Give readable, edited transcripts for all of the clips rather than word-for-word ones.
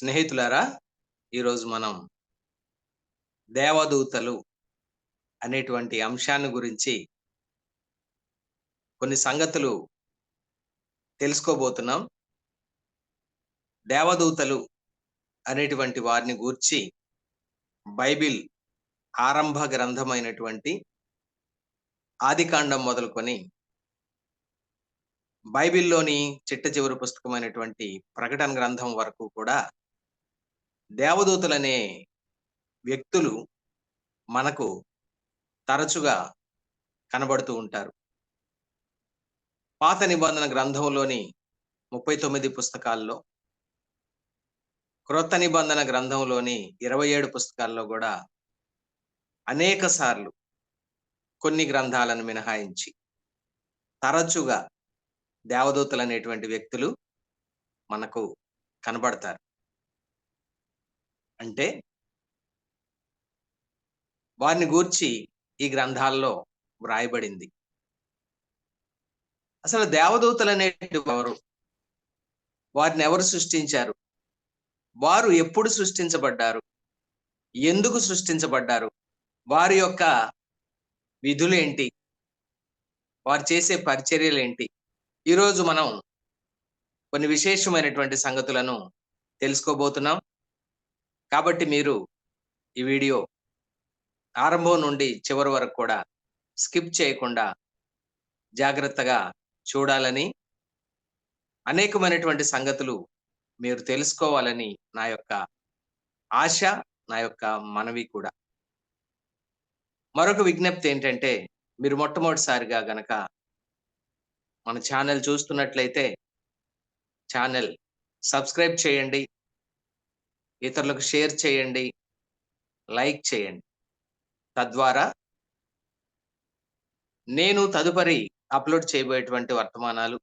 స్నేహితులారా, ఈరోజు మనం దేవదూతలు అనేటువంటి అంశాన్ని గురించి కొన్ని సంగతులు తెలుసుకోబోతున్నాం. దేవదూతలు అనేటువంటి వారిని గూర్చి బైబిల్ ఆరంభ గ్రంథమైనటువంటి ఆదికాండం మొదలుకొని బైబిల్‌లోని చిట్ట చివరి పుస్తకమైనటువంటి ప్రకటన గ్రంథం వరకు కూడా దేవదూతలనే వ్యక్తులు మనకు తరచుగా కనబడుతూ ఉంటారు. పాత నిబంధన గ్రంథంలోని 39 పుస్తకాల్లో, క్రొత్త నిబంధన గ్రంథంలోని 27 పుస్తకాల్లో గూడా అనేక సార్లు కొన్ని గ్రంథాలను మినహాయించి తరచుగా దేవదూతలనేటువంటి వ్యక్తులు మనకు కనబడతారు. అంటే వారిని గూర్చి ఈ గ్రంథాల్లో వ్రాయబడింది. అసలు దేవదూతలనేటివి ఎవరు? వారిని ఎవరు సృష్టించారు? వారు ఎప్పుడు సృష్టించబడ్డారు? ఎందుకు సృష్టించబడ్డారు? వారి యొక్క విధులేంటి? వారు చేసే పరిచర్యలేంటి? ఈరోజు మనం కొన్ని విశేషమైనటువంటి సంగతులను తెలుసుకోబోతున్నాం. కాబట్టి మీరు ఈ వీడియో ఆరంభం నుండి చివరి వరకు కూడా స్కిప్ చేయకుండా జాగ్రత్తగా చూడాలని, అనేకమైనటువంటి సంగతులు మీరు తెలుసుకోవాలని నా యొక్క ఆశ, నా యొక్క మనవి కూడా. మరొక విజ్ఞప్తి ఏంటంటే, మీరు మొట్టమొదటిసారిగా గనక మన ఛానెల్ చూస్తున్నట్లయితే ఛానెల్ సబ్స్క్రైబ్ చేయండి, ఇతరులకు షేర్ చేయండి, లైక్ చేయండి. తద్వారా నేను తదుపరి అప్‌లోడ్ చేయబోయేటువంటి వర్తమానాలు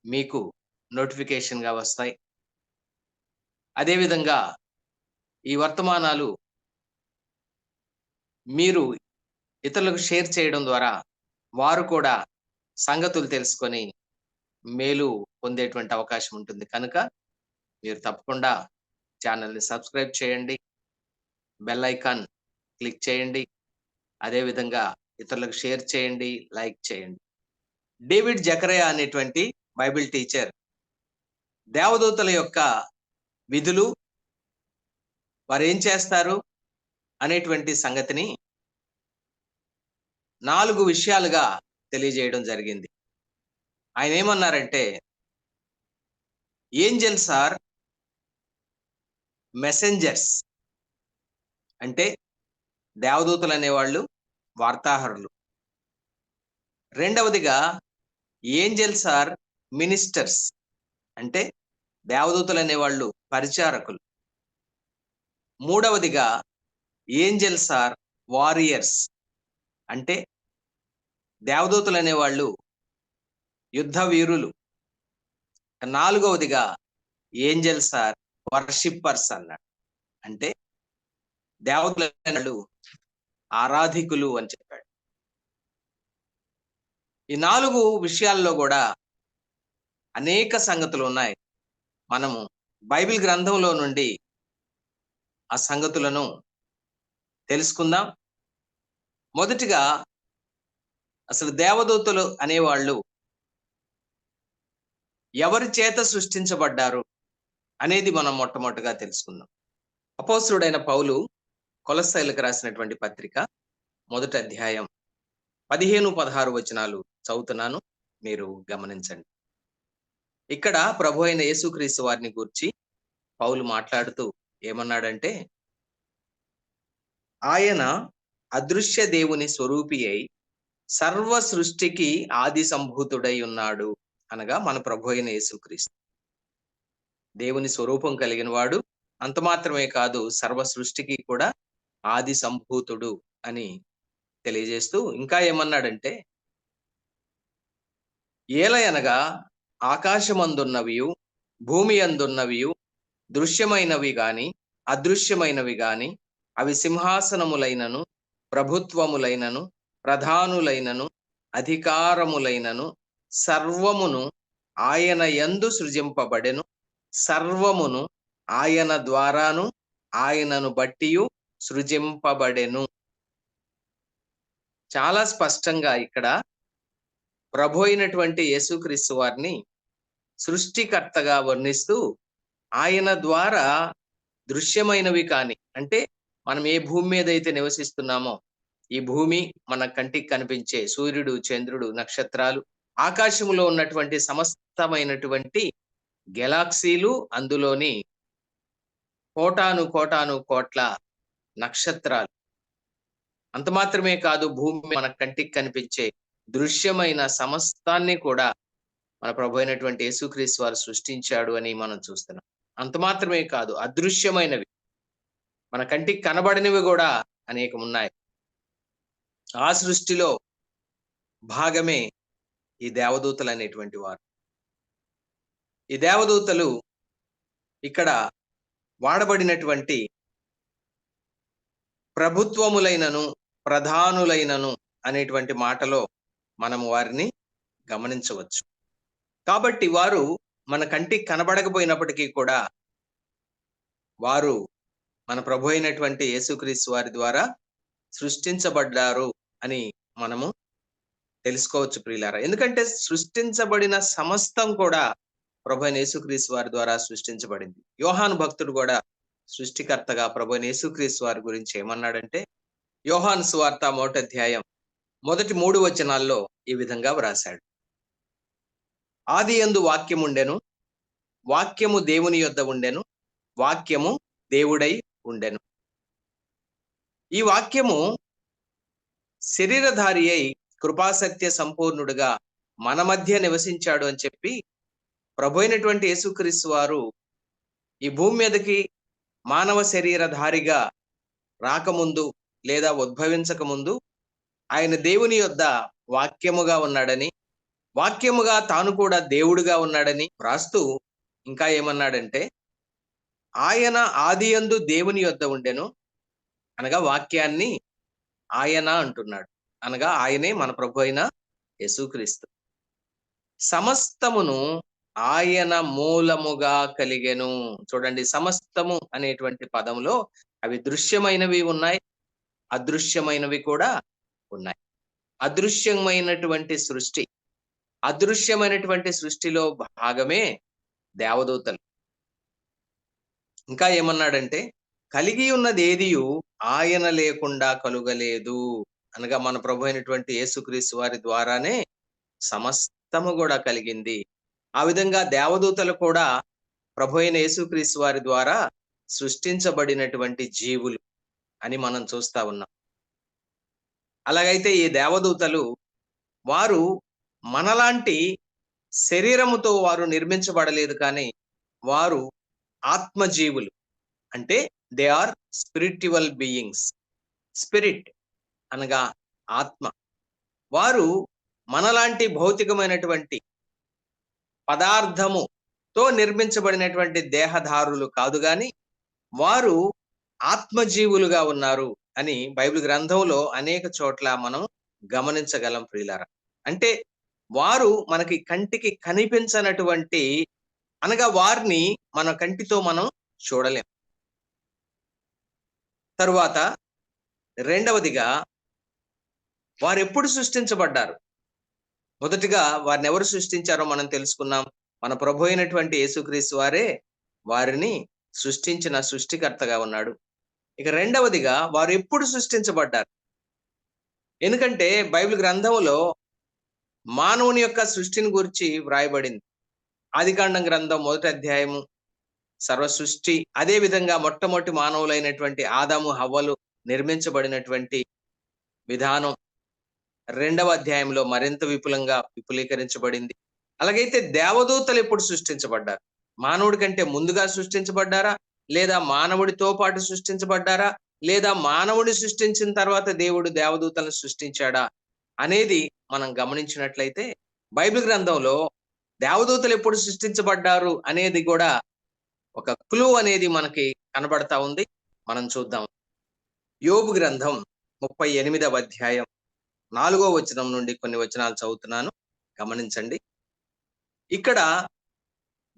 మీకు నోటిఫికేషన్‌గా వస్తాయి. అదేవిధంగా ఈ వర్తమానాలు మీరు ఇతరులకు షేర్ చేయడం ద్వారా వారు కూడా సంగతులు తెలుసుకొని మేలు పొందేటువంటి అవకాశం ఉంటుంది. కనుక మీరు తప్పకుండా ఛానెల్‌ని సబ్స్క్రైబ్ చేయండి. బెల్ ఐకాన్ క్లిక్ చేయండి. అదేవిధంగా ఇతరులకు షేర్ చేయండి, లైక్ చేయండి. డేవిడ్ జకరియా అనేటువంటి బైబిల్ టీచర్ దేవదూతల యొక్క విధులు, వారేం చేస్తారు అనేటువంటి సంగతిని 4 విషయాలుగా తెలియజేయడం జరిగింది. ఆయనేమన్నారంటే, ఏంజెల్స్ ఆర్ మెసెంజర్స్. అంటే దేవదూతలనేవాళ్ళు వార్తాహరులు. రెండవదిగా ఏంజెల్స్ ఆర్ మినిస్టర్స్. అంటే దేవదూతలనేవాళ్ళు పరిచారకులు. మూడవదిగా ఏంజెల్స్ ఆర్ వారియర్స్. అంటే దేవదూతలనేవాళ్ళు యుద్ధ వీరులు. నాలుగవదిగా ఏంజెల్స్ ఆర్ వర్షిప్పర్స్ అన్నాడు. అంటే దేవతలు ఆరాధికులు అని చెప్పాడు. ఈ 4 విషయాల్లో కూడా అనేక సంగతులు ఉన్నాయి. మనము బైబిల్ గ్రంథంలో నుండి ఆ సంగతులను తెలుసుకుందాం. మొదటిగా అసలు దేవదూతలు అనేవాళ్ళు ఎవరి చేత సృష్టించబడ్డారు అనేది మనం మొట్టమొదటిగా తెలుసుకుందాం. అపోస్తలుడైన పౌలు కొలస్సీలకు రాసినటువంటి పత్రిక మొదటి అధ్యాయం 15, 16 వచనాలు చదువుతున్నాను, మీరు గమనించండి. ఇక్కడ ప్రభు అయిన యేసుక్రీస్తు వారిని గూర్చి పౌలు మాట్లాడుతూ ఏమన్నాడంటే, ఆయన అదృశ్య దేవుని స్వరూపి అయి సర్వ సృష్టికి ఆది సంభూతుడై ఉన్నాడు. అనగా మన ప్రభు అయిన యేసుక్రీస్తు దేవుని స్వరూపం కలిగిన వాడు. అంత మాత్రమే కాదు, సర్వ సృష్టికి కూడా ఆది సంభూతుడు అని తెలియజేస్తూ ఇంకా ఏమన్నాడంటే, ఏలయనగా ఆకాశమందున్నవియు భూమి అందున్నవియు దృశ్యమైనవి గాని అదృశ్యమైనవి గాని అవి సింహాసనములైనను ప్రభుత్వములైనను ప్రధానులైనను అధికారములైనను సర్వమును ఆయన యందు సృజింపబడెను. సర్వమును ఆయన ద్వారాను ఆయనను బట్టియు సృజింపబడెను. చాలా స్పష్టంగా ఇక్కడ ప్రభు అయినటువంటి యేసుక్రీస్తు వారిని సృష్టికర్తగా వర్ణిస్తూ, ఆయన ద్వారా దృశ్యమైనవి కాని, అంటే మనం ఏ భూమి మీద అయితే నివసిస్తున్నామో, ఈ భూమి మన కంటికి కనిపించే సూర్యుడు, చంద్రుడు, నక్షత్రాలు, ఆకాశములో ఉన్నటువంటి సమస్తమైనటువంటి గెలాక్సీలు, అందులోని కోటాను కోటాను కోట్ల నక్షత్రాలు, అంత మాత్రమే కాదు, భూమి మన కంటికి కనిపించే దృశ్యమైన సమస్తాన్ని కూడా మన ప్రభు అయినటువంటి యేసుక్రీస్తు వారు సృష్టించాడు అని మనం చూస్తున్నాం. అంత మాత్రమే కాదు, అదృశ్యమైనవి, మన కంటికి కనబడనివి కూడా అనేకం ఉన్నాయి. ఆ సృష్టిలో భాగమే ఈ దేవదూతలు అనేటువంటి వారు. ఈ దేవదూతలు ఇక్కడ వాడబడినటువంటి ప్రభుత్వములైనను, ప్రధానులైనను అనేటువంటి మాటలో మనం వారిని గమనించవచ్చు. కాబట్టి వారు మన కంటికి కనబడకపోయినప్పటికీ కూడా వారు మన ప్రభు అయినటువంటి యేసుక్రీస్తు వారి ద్వారా సృష్టించబడ్డారు అని మనము తెలుసుకోవచ్చు ప్రియులారా. ఎందుకంటే సృష్టించబడిన సమస్తం కూడా ప్రభు అయిన యేసుక్రీస్తు వారి ద్వారా సృష్టించబడింది. యోహాను భక్తుడు కూడా సృష్టికర్తగా ప్రభు అయిన యేసుక్రీస్తు వారి గురించి ఏమన్నాడంటే, యోహాను సువార్త 1వ అధ్యాయం మొదటి 3 వచనాల్లో ఈ విధంగా వ్రాశాడు. ఆదియందు వాక్యం ఉండెను, వాక్యము దేవుని యొద్ద ఉండెను, వాక్యము దేవుడై ఉండెను. ఈ వాక్యము శరీరధారి అయి కృపాసత్య సంపూర్ణుడుగా మన మధ్య నివసించాడు అని చెప్పి ప్రభు అయినటువంటి యేసుక్రీస్తు వారు ఈ భూమి మీదకి మానవ శరీరధారిగా రాకముందు లేదా ఉద్భవించక ముందు ఆయన దేవుని యొద్ద వాక్యముగా ఉన్నాడని, వాక్యముగా తాను కూడా దేవుడుగా ఉన్నాడని రాస్తూ ఇంకా ఏమన్నాడంటే, ఆయన ఆదియందు దేవుని యొద్ద ఉండెను, అనగా వాక్యాన్ని ఆయన అంటున్నాడు. అనగా ఆయనే మన ప్రభు అయిన యేసుక్రీస్తు. సమస్తమును ఆయన మూలముగా కలిగెను. చూడండి, సమస్తము అనేటువంటి పదంలో అవి దృశ్యమైనవి ఉన్నాయి, అదృశ్యమైనవి కూడా ఉన్నాయి. అదృశ్యమైనటువంటి సృష్టి, అదృశ్యమైనటువంటి సృష్టిలో భాగమే దేవదూతలు. ఇంకా ఏమన్నాడంటే, కలిగి ఉన్నది ఏదియు ఆయన లేకుండా కలుగలేదు. అనగా మన ప్రభు అయినటువంటి యేసుక్రీస్తు వారి ద్వారానే సమస్తము కూడా కలిగింది. ఆ విధంగా దేవదూతలు కూడా ప్రభు అయిన యేసుక్రీస్తు వారి ద్వారా సృష్టించబడినటువంటి జీవులు అని మనం చూస్తా ఉన్నాం. అలాగైతే ఈ దేవదూతలు వారు మనలాంటి శరీరముతో వారు నిర్మించబడలేదు, కానీ వారు ఆత్మజీవులు. అంటే they are spiritual beings. Spirit అనగా ఆత్మ. వారు మనలాంటి భౌతికమైనటువంటి పదార్థముతో నిర్మించబడినటువంటి దేహధారులు కాదు, గాని వారు ఆత్మజీవులుగా ఉన్నారు అని బైబిల్ గ్రంథంలో అనేక చోట్ల మనం గమనించగలం ప్రియులారా. అంటే వారు మనకి కంటికి కనిపించనటువంటి, అనగా వారిని మన కంటితో మనం చూడలేం. తరువాత రెండవదిగా, వారు ఎప్పుడు సృష్టించబడ్డారు? మొదటిగా వారిని ఎవరు సృష్టించారో మనం తెలుసుకున్నాం. మన ప్రభు అయినటువంటి యేసుక్రీస్తు వారే వారిని సృష్టించిన సృష్టికర్తగా ఉన్నాడు. ఇక రెండవదిగా, వారు ఎప్పుడు సృష్టించబడ్డారు? ఎందుకంటే బైబిల్ గ్రంథంలో మానవుని యొక్క సృష్టిని గురించి వ్రాయబడింది. ఆదికాండం గ్రంథం 1వ అధ్యాయము సర్వ సృష్టి, అదే విధంగా మొట్టమొదటి మానవులైనటువంటి ఆదాము హవ్వలు నిర్మించబడినటువంటి విధానం 2వ అధ్యాయంలో మరింత విపులంగా విపులీకరించబడింది. అలాగైతే దేవదూతలు ఎప్పుడు సృష్టించబడ్డారు? మానవుడి కంటే ముందుగా సృష్టించబడ్డారా, లేదా మానవుడితో పాటు సృష్టించబడ్డారా, లేదా మానవుడిని సృష్టించిన తర్వాత దేవుడు దేవదూతలను సృష్టించాడా అనేది మనం గమనించినట్లయితే, బైబిల్ గ్రంథంలో దేవదూతలు ఎప్పుడు సృష్టించబడ్డారు అనేది కూడా ఒక క్లూ అనేది మనకి కనబడతా ఉంది. మనం చూద్దాం. యోబు గ్రంథం 38వ అధ్యాయం 4వ వచనం నుండి కొన్ని వచనాలు చదువుతున్నాను, గమనించండి. ఇక్కడ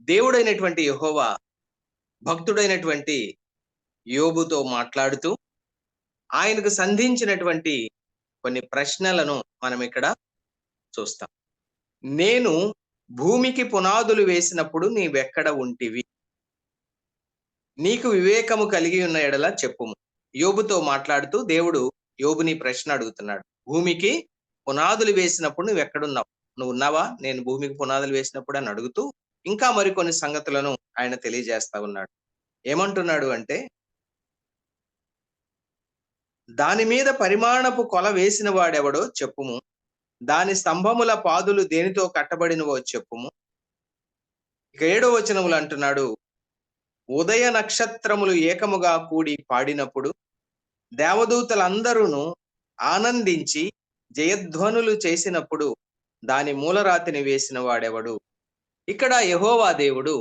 దేవుడైనటువంటి యెహోవా భక్తుడైనటువంటి యోబుతో మాట్లాడుతూ ఆయనకు సంధించినటువంటి కొన్ని ప్రశ్నలను మనం ఇక్కడ చూస్తాం. నేను భూమికి పునాదులు వేసినప్పుడు నీవెక్కడ ఉంటివి? నీకు వివేకము కలిగి ఉన్న ఎడల చెప్పుము. యోబుతో మాట్లాడుతూ దేవుడు యోబుని ప్రశ్న అడుగుతున్నాడు. భూమికి పునాదులు వేసినప్పుడు నువ్వెక్కడున్నావు? నువ్వు ఉన్నావా? నేను భూమికి పునాదులు వేసినప్పుడు అని అడుగుతూ ఇంకా మరికొన్ని సంగతులను ఆయన తెలియజేస్తా ఉన్నాడు. ఏమంటున్నాడు అంటే, దాని మీద పరిమాణపు కొల వేసిన వాడెవడో చెప్పుము. దాని స్తంభముల పాదులు దేనితో కట్టబడినవో చెప్పుము. ఇక 7వ వచనములు అంటున్నాడు, ఉదయ నక్షత్రములు ఏకముగా కూడి పాడినప్పుడు దేవదూతలందరూను ఆనందించి జయధ్వనులు చేసినప్పుడు దాని మూలరాతిని వేసిన వాడెవడు? ఇక్కడ యెహోవా దేవుడు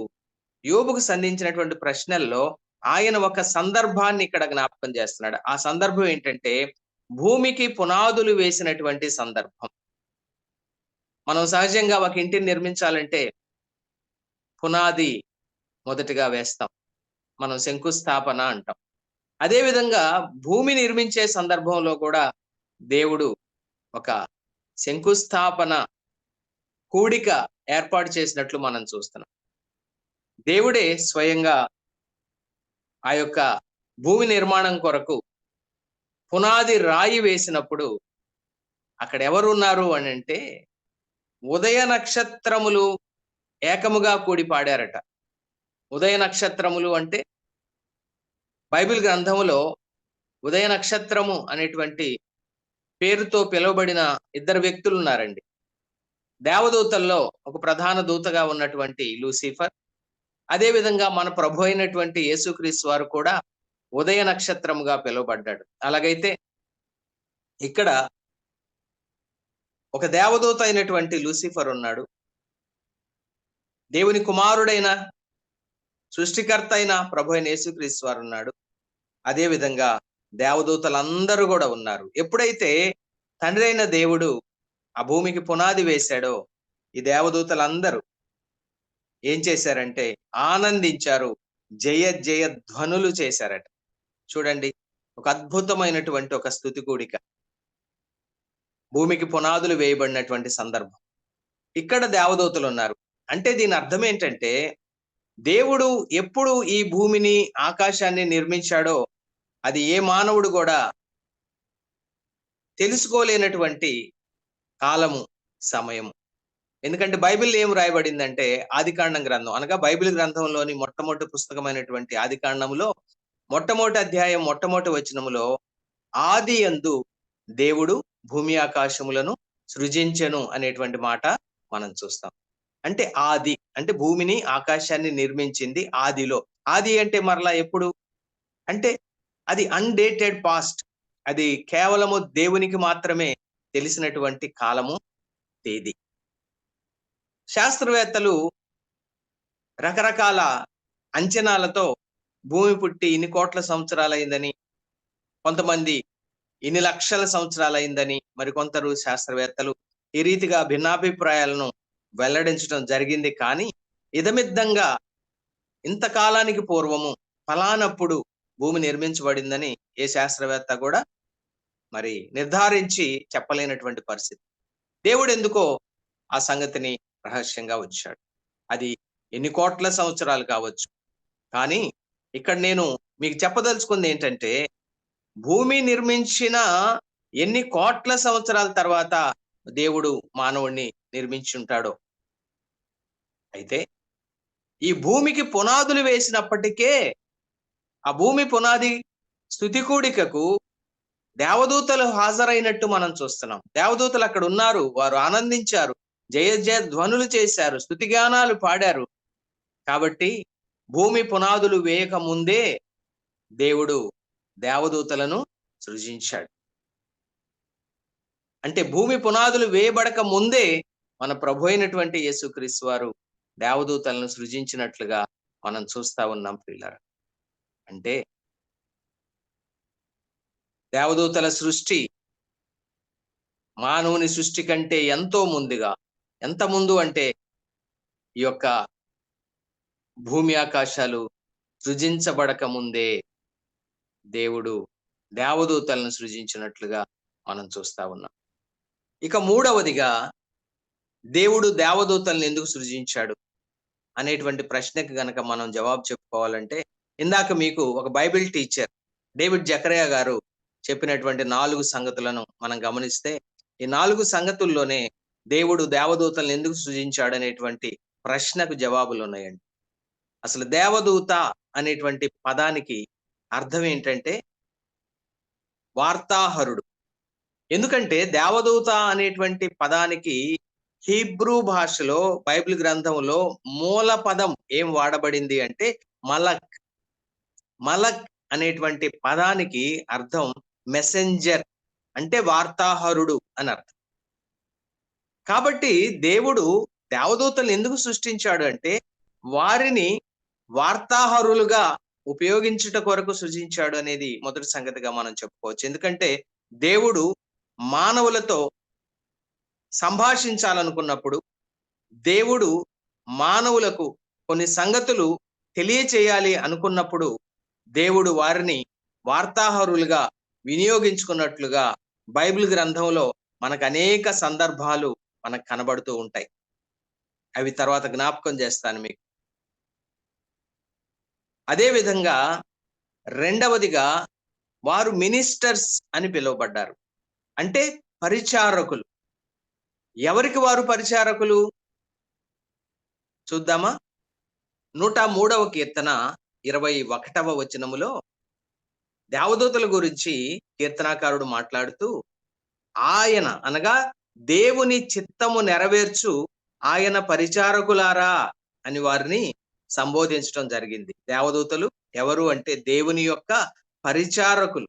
యోబుకు సంధించినటువంటి ప్రశ్నల్లో ఆయన ఒక సందర్భాన్ని ఇక్కడ జ్ఞాపకం చేస్తున్నాడు. ఆ సందర్భం ఏంటంటే, భూమికి పునాదులు వేసినటువంటి సందర్భం. మనం సహజంగా ఒక ఇంటిని నిర్మించాలంటే పునాది మొదటిగా వేస్తాం. మనం శంకుస్థాపన అంటాం. అదే విధంగా భూమి నిర్మించే సందర్భంలో కూడా దేవుడు ఒక శంకుస్థాపన కూడిక ఏర్పాటు చేసినట్లు మనం చూస్తున్నాం. దేవుడే స్వయంగా ఆ యొక్క భూమి నిర్మాణం కొరకు పునాది రాయి వేసినప్పుడు అక్కడ ఎవరున్నారు అని అంటే, ఉదయ నక్షత్రములు ఏకముగా కూడి పాడారట. ఉదయ నక్షత్రములు అంటే బైబిల్ గ్రంథములో ఉదయ నక్షత్రము అనేటువంటి పేరుతో పిలువబడిన ఇద్దరు వ్యక్తులు ఉన్నారండి. దేవదూతల్లో ఒక ప్రధాన దూతగా ఉన్నటువంటి లూసిఫర్, అదే విధంగా మన ప్రభు అయినటువంటి యేసుక్రీస్తు వారు కూడా ఉదయ నక్షత్రముగా పిలువబడ్డాడు. అలాగైతే ఇక్కడ ఒక దేవదూత అయినటువంటి లూసిఫర్ ఉన్నాడు. దేవుని కుమారుడైన సృష్టికర్త అయిన ప్రభు అయిన యేసుక్రీస్తు వారు ఉన్నాడు. అదే విధంగా దేవదూతలందరూ కూడా ఉన్నారు. ఎప్పుడైతే తండ్రి అయిన దేవుడు ఆ భూమికి పునాది వేశాడో, ఈ దేవదూతలందరూ ఏం చేశారంటే ఆనందించారు, జయ జయ ధ్వనులు చేశారట. చూడండి, ఒక అద్భుతమైనటువంటి ఒక స్తుతి కూడిక. భూమికి పునాదులు వేయబడినటువంటి సందర్భం. ఇక్కడ దేవదూతలు ఉన్నారు. అంటే దీని అర్థం ఏంటంటే, దేవుడు ఎప్పుడు ఈ భూమిని ఆకాశాన్ని నిర్మించాడో అది ఏ మానవుడు కూడా తెలుసుకోలేనటువంటి కాలము, సమయము. ఎందుకంటే బైబిల్ ఏం రాయబడిందంటే, ఆదికాండం గ్రంథం అనగా బైబిల్ గ్రంథంలోని మొట్టమొదటి పుస్తకమైనటువంటి ఆదికాండంలో మొట్టమొదటి అధ్యాయం మొట్టమొదటి వచనములో ఆది యందు దేవుడు భూమి ఆకాశములను సృజించెను అనేటువంటి మాట మనం చూస్తాం. అంటే ఆది అంటే భూమిని ఆకాశాన్ని నిర్మించింది ఆదిలో. ఆది అంటే మరలా ఎప్పుడు అంటే అది అన్డేటెడ్ పాస్ట్. అది కేవలము దేవునికి మాత్రమే తెలిసినటువంటి కాలము, తేదీ. శాస్త్రవేత్తలు రకరకాల అంచనాలతో భూమి పుట్టి ఇన్ని కోట్ల సంవత్సరాలైందని, కొంతమంది ఇన్ని లక్షల సంవత్సరాలైందని, మరికొందరు శాస్త్రవేత్తలు ఈ రీతిగా భిన్నాభిప్రాయాలను వెల్లడించడం జరిగింది. కానీ ఇదమిద్దంగా ఇంతకాలానికి పూర్వము ఫలానప్పుడు భూమి నిర్మించబడిందని ఏ శాస్త్రవేత్త కూడా మరి నిర్ధారించి చెప్పలేనటువంటి పరిస్థితి. దేవుడు ఎందుకో ఆ సంగతిని రహస్యంగా ఉంచాడు. అది ఎన్ని కోట్ల సంవత్సరాలు కావచ్చు. కానీ ఇక్కడ నేను మీకు చెప్పదలుచుకుంది ఏంటంటే, భూమి నిర్మించిన ఎన్ని కోట్ల సంవత్సరాల తర్వాత దేవుడు మానవుణ్ణి నిర్మించి ఉంటాడో. అయితే ఈ భూమికి పునాదులు వేసినప్పటికే ఆ భూమి పునాది స్తుతి కూడికకు దేవదూతలు హాజరైనట్టు మనం చూస్తున్నాం. దేవదూతలు అక్కడ ఉన్నారు, వారు ఆనందించారు, జయ జయ ధ్వనులు చేశారు, స్తుతి గానాలు పాడారు. కాబట్టి భూమి పునాదులు వేయక ముందే దేవుడు దేవదూతలను సృజించాడు. అంటే భూమి పునాదులు వేయబడక ముందే మన ప్రభు అయినటువంటి యేసుక్రీస్తు వారు దేవదూతలను సృజించినట్లుగా మనం చూస్తా ఉన్నాం ప్రియులారా. అంటే దేవదూతల సృష్టి మానవుని సృష్టి కంటే ఎంతో ముందుగా, ఎంత ముందు అంటే ఈ యొక్క భూమి ఆకాశాలు సృజించబడక ముందే దేవుడు దేవదూతలను సృజించినట్లుగా మనం చూస్తా ఉన్నాం. ఇక మూడవదిగా దేవుడు దేవదూతలను ఎందుకు సృజించాడు అనేటువంటి ప్రశ్నకి గనక మనం జవాబు చెప్పుకోవాలంటే, ఇందాక మీకు ఒక బైబిల్ టీచర్ డేవిడ్ జకరియా గారు చెప్పినటువంటి 4 సంగతులను మనం గమనిస్తే, ఈ 4 సంగతుల్లోనే దేవుడు దేవదూతలను ఎందుకు సృజించాడనేటువంటి ప్రశ్నకు జవాబులు ఉన్నాయండి. అసలు దేవదూత అనేటువంటి పదానికి అర్థం ఏంటంటే వార్తాహరుడు. ఎందుకంటే దేవదూత అనేటువంటి పదానికి హీబ్రూ భాషలో బైబిల్ గ్రంథంలో మూల పదం ఏం వాడబడింది అంటే మలక్. మలక్ అనేటువంటి పదానికి అర్థం మెసెంజర్, అంటే వార్తాహరుడు అని అర్థం. కాబట్టి దేవుడు దేవదూతలను ఎందుకు సృష్టించాడు అంటే వారిని వార్తాహరులుగా ఉపయోగించుట కొరకు సృజించాడు అనేది మొదటి సంగతిగా మనం చెప్పుకోవచ్చు. ఎందుకంటే దేవుడు మానవులతో సంభాషించాలనుకున్నప్పుడు, దేవుడు మానవులకు కొన్ని సంగతులు తెలియచేయాలి అనుకున్నప్పుడు, దేవుడు వారిని వార్తాహరులుగా వినియోగించుకున్నట్లుగా బైబిల్ గ్రంథంలో మనకు అనేక సందర్భాలు మనకు కనబడుతూ ఉంటాయి. అవి తర్వాత జ్ఞాపకం చేస్తాను మీకు. అదే విధంగా రెండవదిగా వారు మినిస్టర్స్ అని పిలువబడ్డారు. అంటే పరిచారకులు. ఎవరికి వారు పరిచారకులు చూద్దామా? 103వ కీర్తన 21వ వచనములో దేవదూతల గురించి కీర్తనాకారుడు మాట్లాడుతూ, ఆయన అనగా దేవుని చిత్తము నెరవేర్చు ఆయన పరిచారకులారా అని వారిని సంబోధించడం జరిగింది. దేవదూతలు ఎవరు అంటే దేవుని యొక్క పరిచారకులు,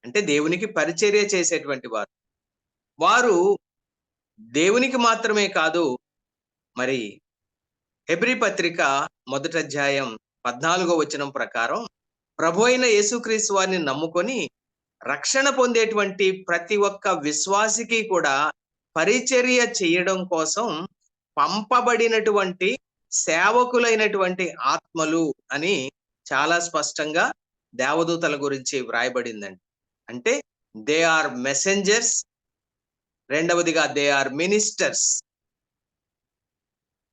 అంటే దేవునికి పరిచర్య చేసేటువంటి వారు. వారు దేవునికి మాత్రమే కాదు, మరి హెబ్రీ పత్రిక 1వ అధ్యాయం 14వ వచనం ప్రకారం ప్రభు అయిన యేసుక్రీస్తు వారిని నమ్ముకొని రక్షణ పొందేటువంటి ప్రతి ఒక్క విశ్వాసికి కూడా పరిచర్య చేయడం కోసం పంపబడినటువంటి సేవకులైనటువంటి ఆత్మలు అని చాలా స్పష్టంగా దేవదూతల గురించి వ్రాయబడిందండి. అంటే దే ఆర్ మెసెంజర్స్, రెండవదిగా దే ఆర్ మినిస్టర్స్.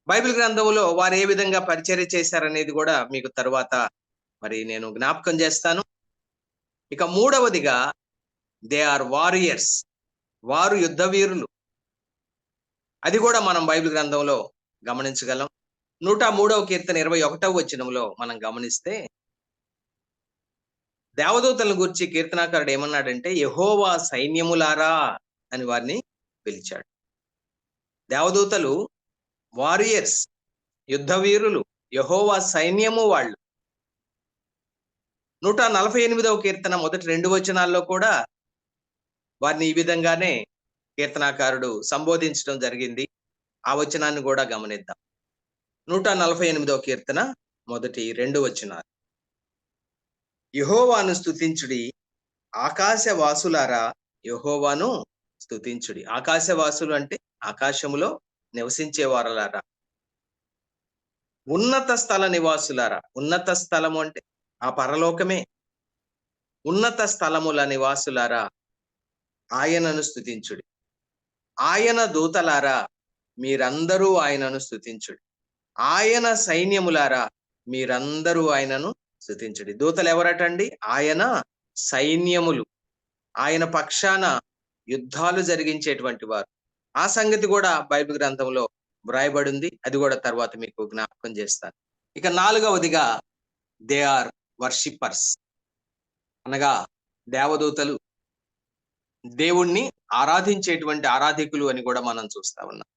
బైబిల్ గ్రంథంలో వారు ఏ విధంగా పరిచర్య చేశారనేది కూడా మీకు తరువాత మరి నేను జ్ఞాపకం చేస్తాను. ఇక మూడవదిగా దే ఆర్ వారియర్స్, వారు యుద్ధ వీరులు. అది కూడా మనం బైబిల్ గ్రంథంలో గమనించగలం. 103వ కీర్తన 21వ వచనంలో మనం గమనిస్తే దేవదూతలను గురించి కీర్తనాకారుడు ఏమన్నాడంటే యెహోవా సైన్యములారా అని వారిని పిలిచాడు. దేవదూతలు వారియర్స్, యుద్ధ వీరులు, యెహోవా సైన్యము వాళ్ళు. 148వ కీర్తన మొదటి 2 వచనాల్లో కూడా వారిని ఈ విధంగానే కీర్తనాకారుడు సంబోధించడం జరిగింది. ఆ వచనాన్ని కూడా గమనిద్దాం. 148వ కీర్తన మొదటి 2 వచనాలు. యెహోవాను స్తుతించుడి, ఆకాశవాసులారా యెహోవాను స్తుతించుడి. ఆకాశవాసులు అంటే ఆకాశములో నివసించే వారలారా. ఉన్నత స్థల నివాసులారా. ఉన్నత స్థలము అంటే ఆ పరలోకమే. ఉన్నత స్థలముల నివాసులారా ఆయనను స్తుతించుడి. ఆయన దూతలారా మీరందరూ ఆయనను స్తుతించుడి. ఆయన సైన్యములారా మీరందరూ ఆయనను స్తుతించుడి. దూతలు ఎవరటండి? ఆయన సైన్యములు. ఆయన పక్షాన యుద్ధాలు జరిగించేటువంటి వారు. ఆ సంగతి కూడా బైబిల్ గ్రంథంలో వ్రాయబడింది. అది కూడా తర్వాత మీకు జ్ఞాపకం చేస్తాను. ఇక 4వదిగా దే ఆర్ వర్షిప్పర్స్, అనగా దేవదూతలు దేవుణ్ణి ఆరాధించేటువంటి ఆరాధికులు అని కూడా మనం చూస్తా ఉన్నాం.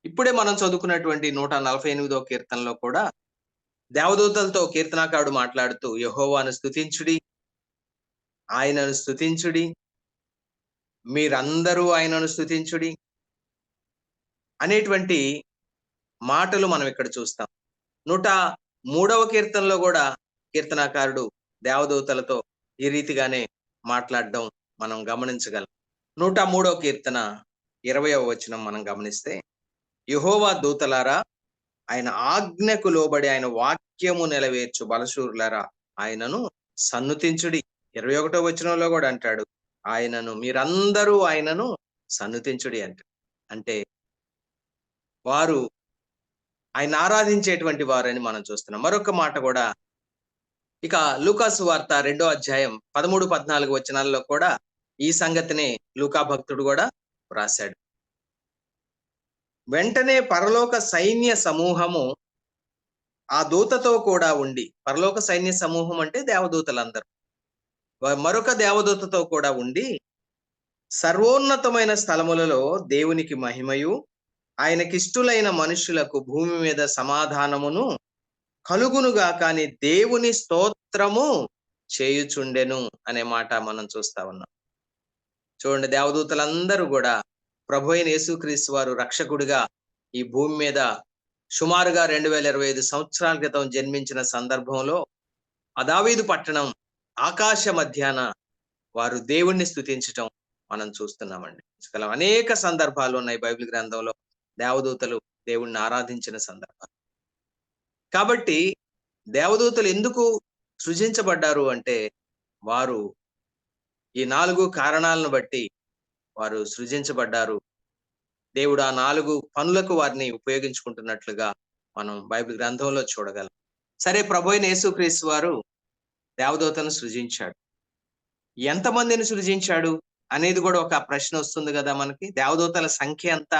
ఇప్పుడే మనం చదువుకున్నటువంటి 148వ కీర్తనలో కూడా దేవదూతలతో కీర్తనాకారుడు మాట్లాడుతూ యెహోవాను స్తుతించుడి, ఆయనను స్తుతించుడి, మీరందరూ ఆయనను స్తుతించుడి అనేటువంటి మాటలు మనం ఇక్కడ చూస్తాం. 103వ కీర్తనలో కూడా కీర్తనాకారుడు దేవదూతలతో ఈ రీతిగానే మాట్లాడడం మనం గమనించగలం. 103వ కీర్తన 20వ వచనం మనం గమనిస్తే యెహోవా దూతలారా ఆయన ఆజ్ఞకు లోబడి ఆయన వాక్యము నెరవేర్చు బలశూరులారా ఆయనను సన్నుతించుడి. 21వ వచనంలో కూడా అంటాడు, మీరందరూ ఆయనను సన్నుతించుడి అంటాడు. అంటే వారు ఆయన ఆరాధించేటువంటి వారని మనం చూస్తున్నాం. మరొక మాట కూడా ఇక లూకాసు వార్త 2వ అధ్యాయం 13, 14 వచనాల్లో కూడా ఈ సంగతిని లూకా భక్తుడు కూడా రాశాడు. వెంటనే పరలోక సైన్య సమూహము ఆ దూతతో కూడా ఉండి, పరలోక సైన్య సమూహం అంటే దేవదూతలందరూ, మరొక దేవదూతతో కూడా ఉండి, సర్వోన్నతమైన స్థలములలో దేవునికి మహిమయు ఆయనకిష్టులైన మనుషులకు భూమి మీద సమాధానమును కలుగునుగా కానీ దేవుని స్తోత్రము చేయుచుండెను అనే మాట మనం చూస్తా ఉన్నాం. చూడండి, దేవదూతలందరూ కూడా ప్రభు అయిన యేసుక్రీస్తు వారు రక్షకుడిగా ఈ భూమి మీద సుమారుగా 2025 సంవత్సరాల క్రితం జన్మించిన సందర్భంలో ఆ దావీదు పట్టణం ఆకాశ మధ్యాన వారు దేవుణ్ణి స్తుతించటం మనం చూస్తున్నామండి. అనేక సందర్భాలు ఉన్నాయి బైబిల్ గ్రంథంలో దేవదూతలు దేవుణ్ణి ఆరాధించిన సందర్భాలు. కాబట్టి దేవదూతలు ఎందుకు సృజించబడ్డారు అంటే, వారు ఈ 4 కారణాలను బట్టి వారు సృజించబడ్డారు. దేవుడు ఆ 4 పనులకు వారిని ఉపయోగించుకుంటున్నట్లుగా మనం బైబిల్ గ్రంథంలో చూడగలం. సరే, ప్రభు అయిన యేసుక్రీస్తు వారు దేవదూతలను సృజించాడు. ఎంతమందిని సృజించాడు అనేది కూడా ఒక ప్రశ్న వస్తుంది కదా మనకి. దేవదూతల సంఖ్య ఎంత?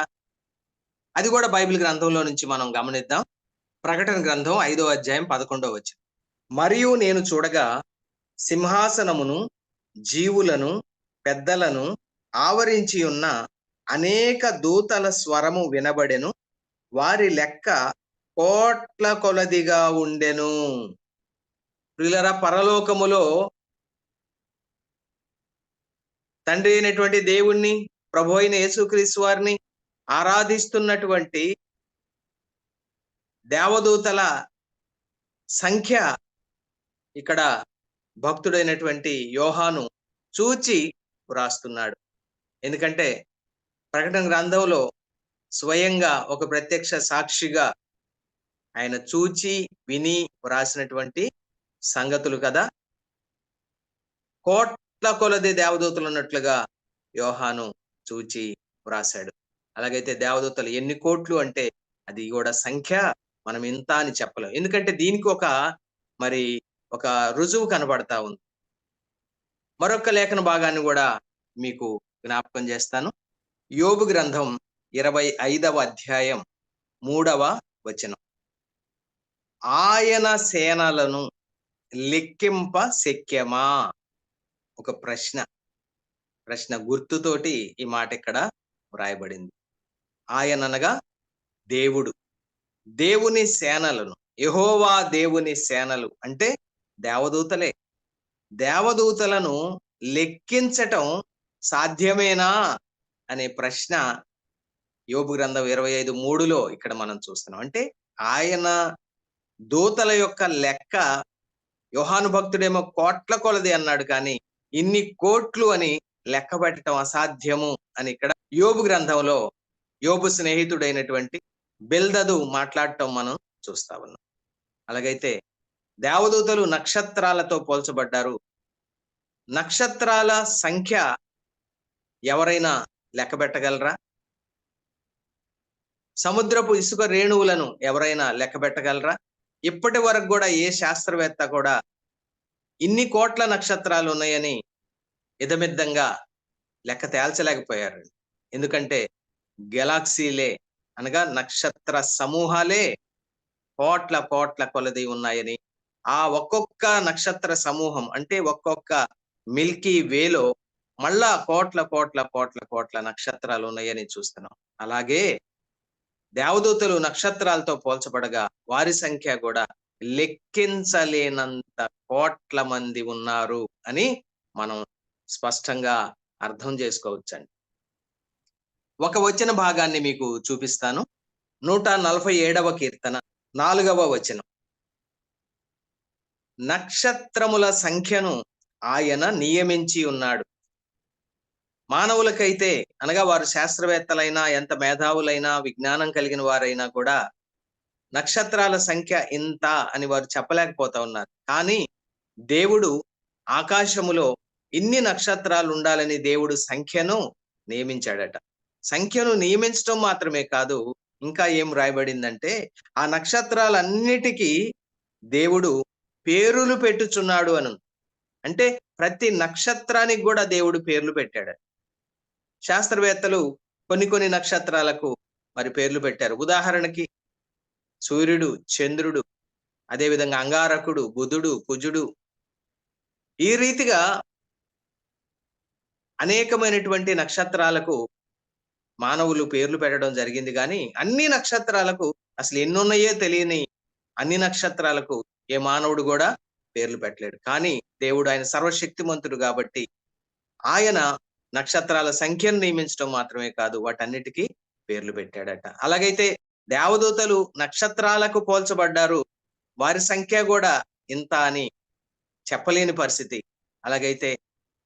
అది కూడా బైబిల్ గ్రంథంలో నుంచి మనం గమనిద్దాం. ప్రకటన గ్రంథం 5వ అధ్యాయం 11వ వచనం. మరియు నేను చూడగా సింహాసనమును, జీవులను, పెద్దలను ఆవరించి ఉన్న అనేక దూతల స్వరము వినబడెను. వారి లెక్క కోట్ల కొలదిగా ఉండెను. ప్రియులారా, పరలోకములో తండ్రి అయినటువంటి దేవుణ్ణి, ప్రభు అయిన యేసుక్రీస్తు వారిని ఆరాధిస్తున్నటువంటి దేవదూతల సంఖ్య ఇక్కడ భక్తుడైనటువంటి యోహాను చూచి వ్రాస్తున్నాడు. ఎందుకంటే ప్రకటన గ్రంథంలో స్వయంగా ఒక ప్రత్యక్ష సాక్షిగా ఆయన చూచి విని వ్రాసినటువంటి సంగతులు కదా. కోట్ల కొలది దేవదూతలు ఉన్నట్లుగా యోహాను చూచి వ్రాసాడు. అలాగైతే దేవదూతలు ఎన్ని కోట్లు అంటే అది కూడా సంఖ్య మనం ఇంత అని చెప్పలేం. ఎందుకంటే దీనికి ఒక రుజువు కనబడతా ఉంది. మరొక లేఖన భాగాన్ని కూడా మీకు జ్ఞాపకం చేస్తాను. యోబు గ్రంథం 25వ అధ్యాయం 3వ వచనం. ఆయన సేనలను లెక్కింప శక్యమా? ఒక ప్రశ్న గుర్తుతోటి ఈ మాట ఇక్కడ వ్రాయబడింది. ఆయన అనగా దేవుడు, దేవుని సేనలను, యెహోవా దేవుని సేనలు అంటే దేవదూతలే. దేవదూతలను లెక్కించటం సాధ్యమేనా అనే ప్రశ్న యోబు గ్రంథం 25:3లో ఇక్కడ మనం చూస్తున్నాం. అంటే ఆయన దూతల యొక్క లెక్క యోహాను భక్తుడేమో కోట్ల కొలది అన్నాడు, కానీ ఇన్ని కోట్లు అని లెక్క పెట్టడం అసాధ్యము అని ఇక్కడ యోబు గ్రంథంలో యోబు స్నేహితుడైనటువంటి బిల్దదు మాట్లాడటం మనం చూస్తా ఉన్నాం. అలాగైతే దేవదూతలు నక్షత్రాలతో పోల్చబడ్డారు. నక్షత్రాల సంఖ్య ఎవరైనా లెక్క పెట్టగలరా? సముద్రపు ఇసుక రేణువులను ఎవరైనా లెక్క పెట్టగలరా? ఇప్పటి వరకు కూడా ఏ శాస్త్రవేత్త కూడా ఇన్ని కోట్ల నక్షత్రాలు ఉన్నాయని ఇదమిద్దంగా లెక్క తేల్చలేకపోయారు. ఎందుకంటే గెలాక్సీలే అనగా నక్షత్ర సమూహాలే కోట్ల కోట్ల కొలది ఉన్నాయని, ఆ ఒక్కొక్క నక్షత్ర సమూహం అంటే ఒక్కొక్క మిల్కీ వేలో మళ్ళా కోట్ల కోట్ల కోట్ల కోట్ల నక్షత్రాలు ఉన్నాయని చూస్తున్నాం. అలాగే దేవదూతలు నక్షత్రాలతో పోల్చబడగా వారి సంఖ్య కూడా లెక్కించలేనంత కోట్ల మంది ఉన్నారు అని మనం స్పష్టంగా అర్థం చేసుకోవచ్చండి. ఒక వచన భాగాన్ని మీకు చూపిస్తాను. 147వ కీర్తన 4వ వచనం. నక్షత్రముల సంఖ్యను ఆయన నియమించి ఉన్నాడు. మానవులకైతే అనగా వారు శాస్త్రవేత్తలైనా, ఎంత మేధావులైనా, విజ్ఞానం కలిగిన వారైనా కూడా నక్షత్రాల సంఖ్య ఇంత అని వారు చెప్పలేకపోతా ఉన్నారు. కానీ దేవుడు ఆకాశములో ఇన్ని నక్షత్రాలు ఉండాలని దేవుడు సంఖ్యను నియమించాడట. సంఖ్యను నియమించడం మాత్రమే కాదు, ఇంకా ఏం రాయబడిందంటే ఆ నక్షత్రాలన్నిటికీ దేవుడు పేరులు పెట్టుచున్నాడు అను. అంటే ప్రతి నక్షత్రానికి కూడా దేవుడు పేర్లు పెట్టాడు. శాస్త్రవేత్తలు కొన్ని నక్షత్రాలకు మరి పేర్లు పెట్టారు. ఉదాహరణకి సూర్యుడు, చంద్రుడు, అదేవిధంగా అంగారకుడు, బుధుడు, కుజుడు, ఈ రీతిగా అనేకమైనటువంటి నక్షత్రాలకు మానవులు పేర్లు పెట్టడం జరిగింది. కానీ అన్ని నక్షత్రాలకు అసలు ఎన్నున్నాయో తెలియని అన్ని నక్షత్రాలకు ఏ మానవుడు కూడా పేర్లు పెట్టలేడు. కానీ దేవుడు ఆయన సర్వశక్తిమంతుడు కాబట్టి ఆయన నక్షత్రాల సంఖ్యను నియమించడం మాత్రమే కాదు, వాటన్నిటికీ పేర్లు పెట్టాడట. అలాగైతే దేవదూతలు నక్షత్రాలకు పోల్చబడ్డారు, వారి సంఖ్య కూడా ఇంత అని చెప్పలేని పరిస్థితి. అలాగైతే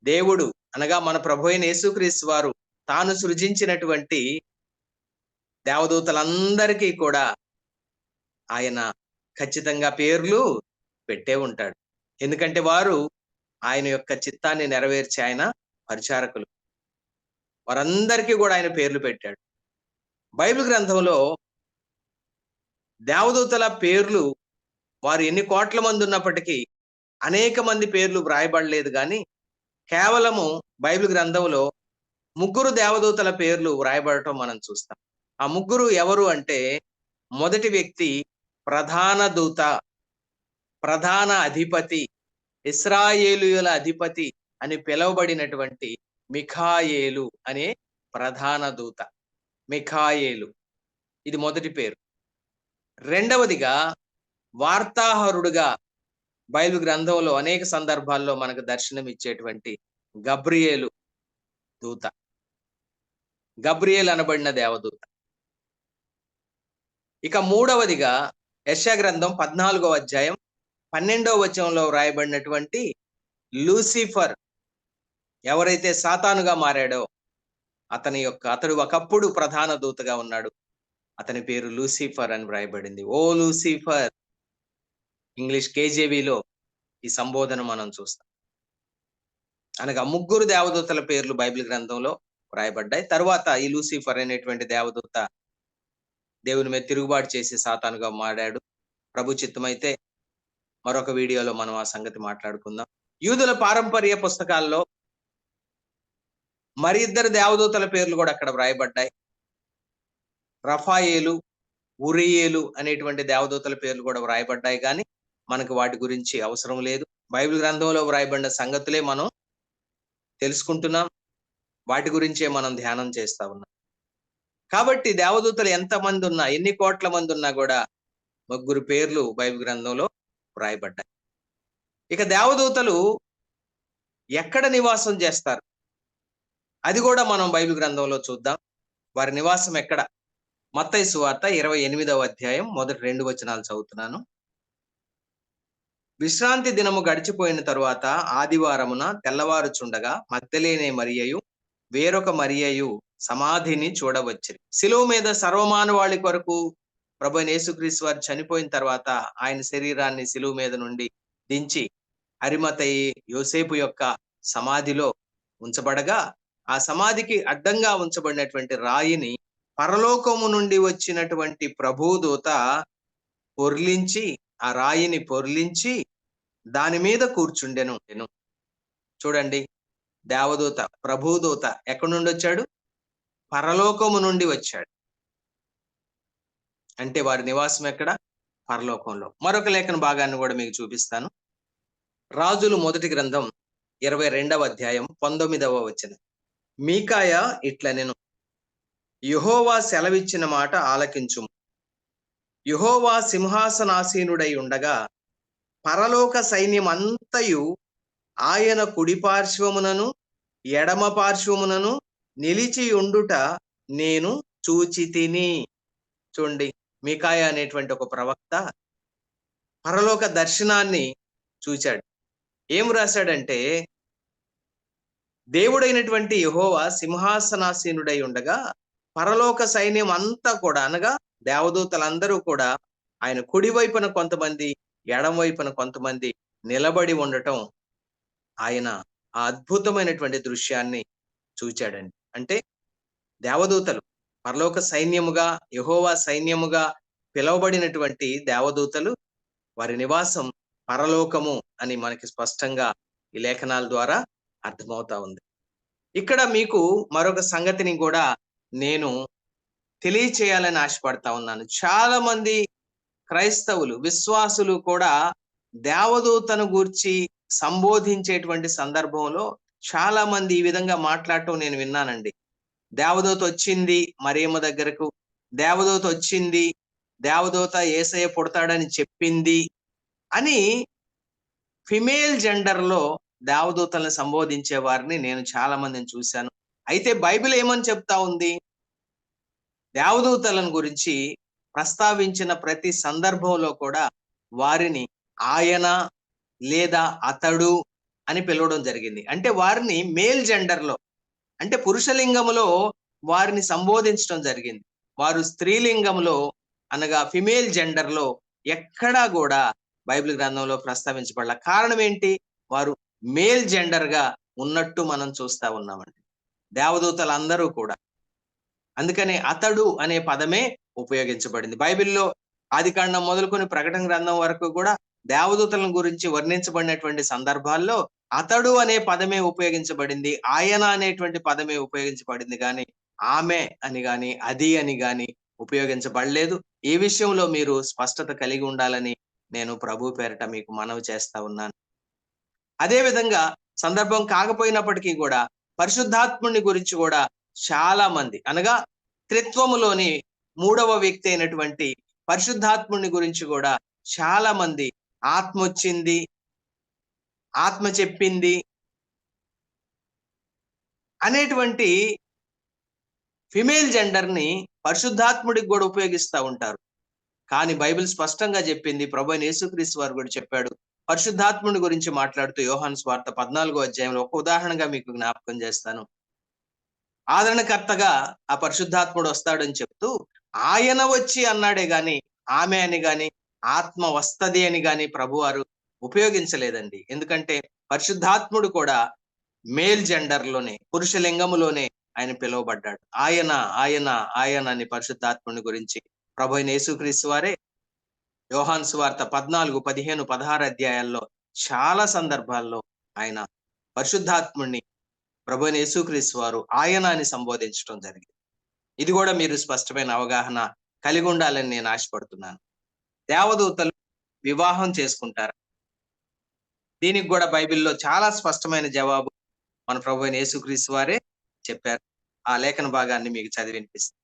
దేవుడు అనగా మన ప్రభు అయిన యేసుక్రీస్తు వారు తాను సృజించినటువంటి దేవదూతలందరికీ కూడా ఆయన ఖచ్చితంగా పేర్లు పెట్టే ఉంటాడు. ఎందుకంటే వారు ఆయన యొక్క చిత్తాన్ని నెరవేర్చే ఆయన పరిచారకులు. వారందరికీ కూడా ఆయన పేర్లు పెట్టాడు. బైబిల్ గ్రంథంలో దేవదూతల పేర్లు వారు ఎన్ని కోట్ల మంది ఉన్నప్పటికీ అనేక మంది పేర్లు వ్రాయబడలేదు. కానీ కేవలము బైబిల్ గ్రంథంలో 3 దేవదూతల పేర్లు వ్రాయబడటం మనం చూస్తాం. ఆ 3 ఎవరు అంటే, మొదటి వ్యక్తి ప్రధాన దూత, ప్రధాన అధిపతి, ఇశ్రాయేలీయుల అధిపతి అని పిలువబడినటువంటి మిఖాయేలు అనే ప్రధాన దూత. మిఖాయేలు, ఇది మొదటి పేరు. రెండవదిగా వార్తాహరుడుగా బైబిల్ గ్రంథంలో అనేక సందర్భాల్లో మనకు దర్శనం ఇచ్చేటువంటి గబ్రియేలు దూత. గబ్రియేల్ అనబడిన దేవదూత. ఇక మూడవదిగా యెషయా గ్రంథం 14వ అధ్యాయం 12వ వచనంలో వ్రాయబడినటువంటి లూసిఫర్, ఎవరైతే సాతానుగా మారాడో అతడు ఒకప్పుడు ప్రధాన దూతగా ఉన్నాడు. అతని పేరు లూసిఫర్ అని వ్రాయబడింది. ఓ లూసిఫర్, ఇంగ్లీష్ కేజేవిలో ఈ సంబోధన మనం చూస్తాం. అనగా 3 దేవదూతల పేర్లు బైబిల్ గ్రంథంలో వ్రాయబడ్డాయి. తరువాత ఈ లూసిఫర్ అనేటువంటి దేవదూత దేవుని మీద తిరుగుబాటు చేసి సాతానుగా మారాడు. ప్రభు చిత్తమైతే మరొక వీడియోలో మనం ఆ సంగతి మాట్లాడుకుందాం. యూదుల పారంపర్య పుస్తకాల్లో మరి 2 దేవదూతల పేర్లు కూడా అక్కడ వ్రాయబడ్డాయి. రఫాయేలు, ఉరియేలు అనేటువంటి దేవదూతల పేర్లు కూడా వ్రాయబడ్డాయి. కానీ మనకు వాటి గురించి అవసరం లేదు. బైబిల్ గ్రంథంలో వ్రాయబడిన సంగతులే మనం తెలుసుకుంటున్నాం, వాటి గురించే మనం ధ్యానం చేస్తా ఉన్నాం. కాబట్టి దేవదూతలు ఎంతమంది ఉన్నా, ఎన్ని కోట్ల మంది ఉన్నా కూడా 3 పేర్లు బైబిల్ గ్రంథంలో వ్రాయబడ్డాయి. ఇక దేవదూతలు ఎక్కడ నివాసం చేస్తారు అది కూడా మనం బైబిల్ గ్రంథంలో చూద్దాం. వారి నివాసం ఎక్కడ? మత్తయి సువార్త 28వ అధ్యాయం మొదటి 2 వచనాలు చదువుతున్నాను. విశ్రాంతి దినము గడిచిపోయిన తరువాత ఆదివారమున తెల్లవారుచుండగా మగ్దలేనే మరియయు వేరొక మరియయు సమాధిని చూడవచ్చిరి. శిలువ మీద సర్వమానవాళి కొరకు ప్రభువైన యేసుక్రీస్తు వారు చనిపోయిన తర్వాత ఆయన శరీరాన్ని శిలువ మీద నుండి దించి అరిమతయి యోసేపు యొక్క సమాధిలో ఉంచబడగా, ఆ సమాధికి అడ్డంగా ఉంచబడినటువంటి రాయిని పరలోకము నుండి వచ్చినటువంటి ప్రభుదూత పొర్లించి, ఆ రాయిని పొర్లించి దాని మీద కూర్చుండెను. చూడండి, దేవదూత, ప్రభుదూత ఎక్కడి నుండి వచ్చాడు? పరలోకము నుండి వచ్చాడు. అంటే వారి నివాసం ఎక్కడ? పరలోకంలో. మరొక లేఖన భాగాన్ని కూడా మీకు చూపిస్తాను. రాజులు మొదటి గ్రంథం 22వ అధ్యాయం 19వ వచనం. మీకాయా ఇట్లనెను, యెహోవా సెలవిచ్చిన మాట ఆలకించుము. యెహోవా సింహాసనాసీనుడై ఉండగా పరలోక సైన్యం అంతయు ఆయన కుడి పార్శ్వమునను ఎడమ పార్శ్వమునను నిలిచి ఉండుట నేను చూచితిని. చూడండి, మీకాయా అనేటువంటి ఒక ప్రవక్త పరలోక దర్శనాన్ని చూచాడు. ఏం రాశాడంటే, దేవుడైనటువంటి యెహోవా సింహాసనాసీనుడై ఉండగా పరలోక సైన్యం అంతా కూడా, అనగా దేవదూతలందరూ కూడా ఆయన కుడి వైపున కొంతమంది, ఎడమ వైపున కొంతమంది నిలబడి ఉండటం ఆయన ఆ అద్భుతమైనటువంటి దృశ్యాన్ని చూచాడండి. అంటే దేవదూతలు పరలోక సైన్యముగా, యెహోవా సైన్యముగా పిలువబడినటువంటి దేవదూతలు వారి నివాసం పరలోకము అని మనకి స్పష్టంగా ఈ లేఖనాల ద్వారా అర్థమవుతా ఉంది. ఇక్కడ మీకు మరొక సంగతిని కూడా నేను తెలియచేయాలని ఆశపడతా ఉన్నాను. చాలా మంది క్రైస్తవులు, విశ్వాసులు కూడా దేవదూతను గూర్చి సంబోధించేటువంటి సందర్భంలో చాలా మంది ఈ విధంగా మాట్లాడటం నేను విన్నానండి. దేవదూత వచ్చింది మరియమ్మ దగ్గరకు, దేవదూత వచ్చింది, దేవదూత యేసయ్య పుడతాడని చెప్పింది అని ఫిమేల్ జెండర్‌లో దేవదూతల్ని సంబోధించే వారిని నేను చాలా మందిని చూశాను. అయితే బైబిల్ ఏమని చెప్తా ఉంది? దేవదూతలను గురించి ప్రస్తావించిన ప్రతి సందర్భంలో కూడా వారిని ఆయన లేదా అతడు అని పిలవడం జరిగింది. అంటే వారిని మేల్ జెండర్‌లో, అంటే పురుషలింగములో వారిని సంబోధించడం జరిగింది. వారు స్త్రీలింగంలో అనగా ఫిమేల్ జెండర్‌లో ఎక్కడా గూడా బైబిల్ గ్రంథంలో ప్రస్తావించబడల. కారణం ఏంటి? వారు మేల్ జెండర్‌గా ఉన్నట్టు మనం చూస్తా ఉన్నామండి. దేవదూతలందరూ కూడా. అందుకనే అతడు అనే పదమే ఉపయోగించబడింది. బైబిల్‌లో ఆదికాండం మొదలుకొని ప్రకటన గ్రంథం వరకు కూడా దేవదూతలను గురించి వర్ణించబడినటువంటి సందర్భాల్లో అతడు అనే పదమే ఉపయోగించబడింది. ఆయన అనేటువంటి పదమే ఉపయోగించబడింది గాని, ఆమె అని గాని, అది అని గాని ఉపయోగించబడలేదు. ఈ విషయంలో మీరు స్పష్టత కలిగి ఉండాలని నేను ప్రభువు పేరట మీకు మనవి చేస్తా ఉన్నాను. అదే విధంగా సందర్భం కాకపోయినప్పటికీ కూడా పరిశుద్ధాత్ముడిని గురించి కూడా చాలా మంది అనగా త్రిత్వములోని మూడవ వ్యక్తి అయినటువంటి పరిశుద్ధాత్ముడిని గురించి కూడా చాలా మంది ఆత్మ వచ్చింది, ఆత్మ చెప్పింది అనేటువంటి ఫిమేల్ జెండర్ ని పరిశుద్ధాత్ముడికి కూడా ఉపయోగిస్తా ఉంటారు. కానీ బైబిల్ స్పష్టంగా చెప్పింది, ప్రభువైన యేసుక్రీస్తు వారు కూడా చెప్పాడు. పరిశుద్ధాత్ముడి గురించి మాట్లాడుతూ యోహాను సువార్త 14వ అధ్యాయంలో ఒక ఉదాహరణగా మీకు జ్ఞాపకం చేస్తాను. ఆదరణకర్తగా ఆ పరిశుద్ధాత్ముడు వస్తాడని చెప్తూ ఆయన వచ్చి అన్నాడే గాని, ఆమె అని గాని, ఆత్మ వస్తది అని గాని ప్రభువారు ఉపయోగించలేదండి. ఎందుకంటే పరిశుద్ధాత్ముడు కూడా మేల్ జెండర్ లోనే, పురుష లింగములోనే ఆయన పిలువబడ్డాడు. ఆయన ఆయన ఆయన అని పరిశుద్ధాత్ముని గురించి ప్రభువైన యేసుక్రీస్తు వారే యోహాను సువార్త 14, 15, 16 అధ్యాయాల్లో చాలా సందర్భాల్లో ఆయన పరిశుద్ధాత్ముడిని ప్రభువైన యేసుక్రీస్తు వారు ఆయన అని సంబోధించడం జరిగింది. ఇది కూడా మీరు స్పష్టమైన అవగాహన కలిగి ఉండాలని నేను ఆశపడుతున్నాను. దేవదూతలు వివాహం చేసుకుంటారు. దీనికి కూడా బైబిల్‌లో చాలా స్పష్టమైన జవాబు మన ప్రభువైన యేసుక్రీస్తు వారే చెప్పారు. ఆ లేఖన భాగాన్ని మీకు చదివి వినిపిస్తాను.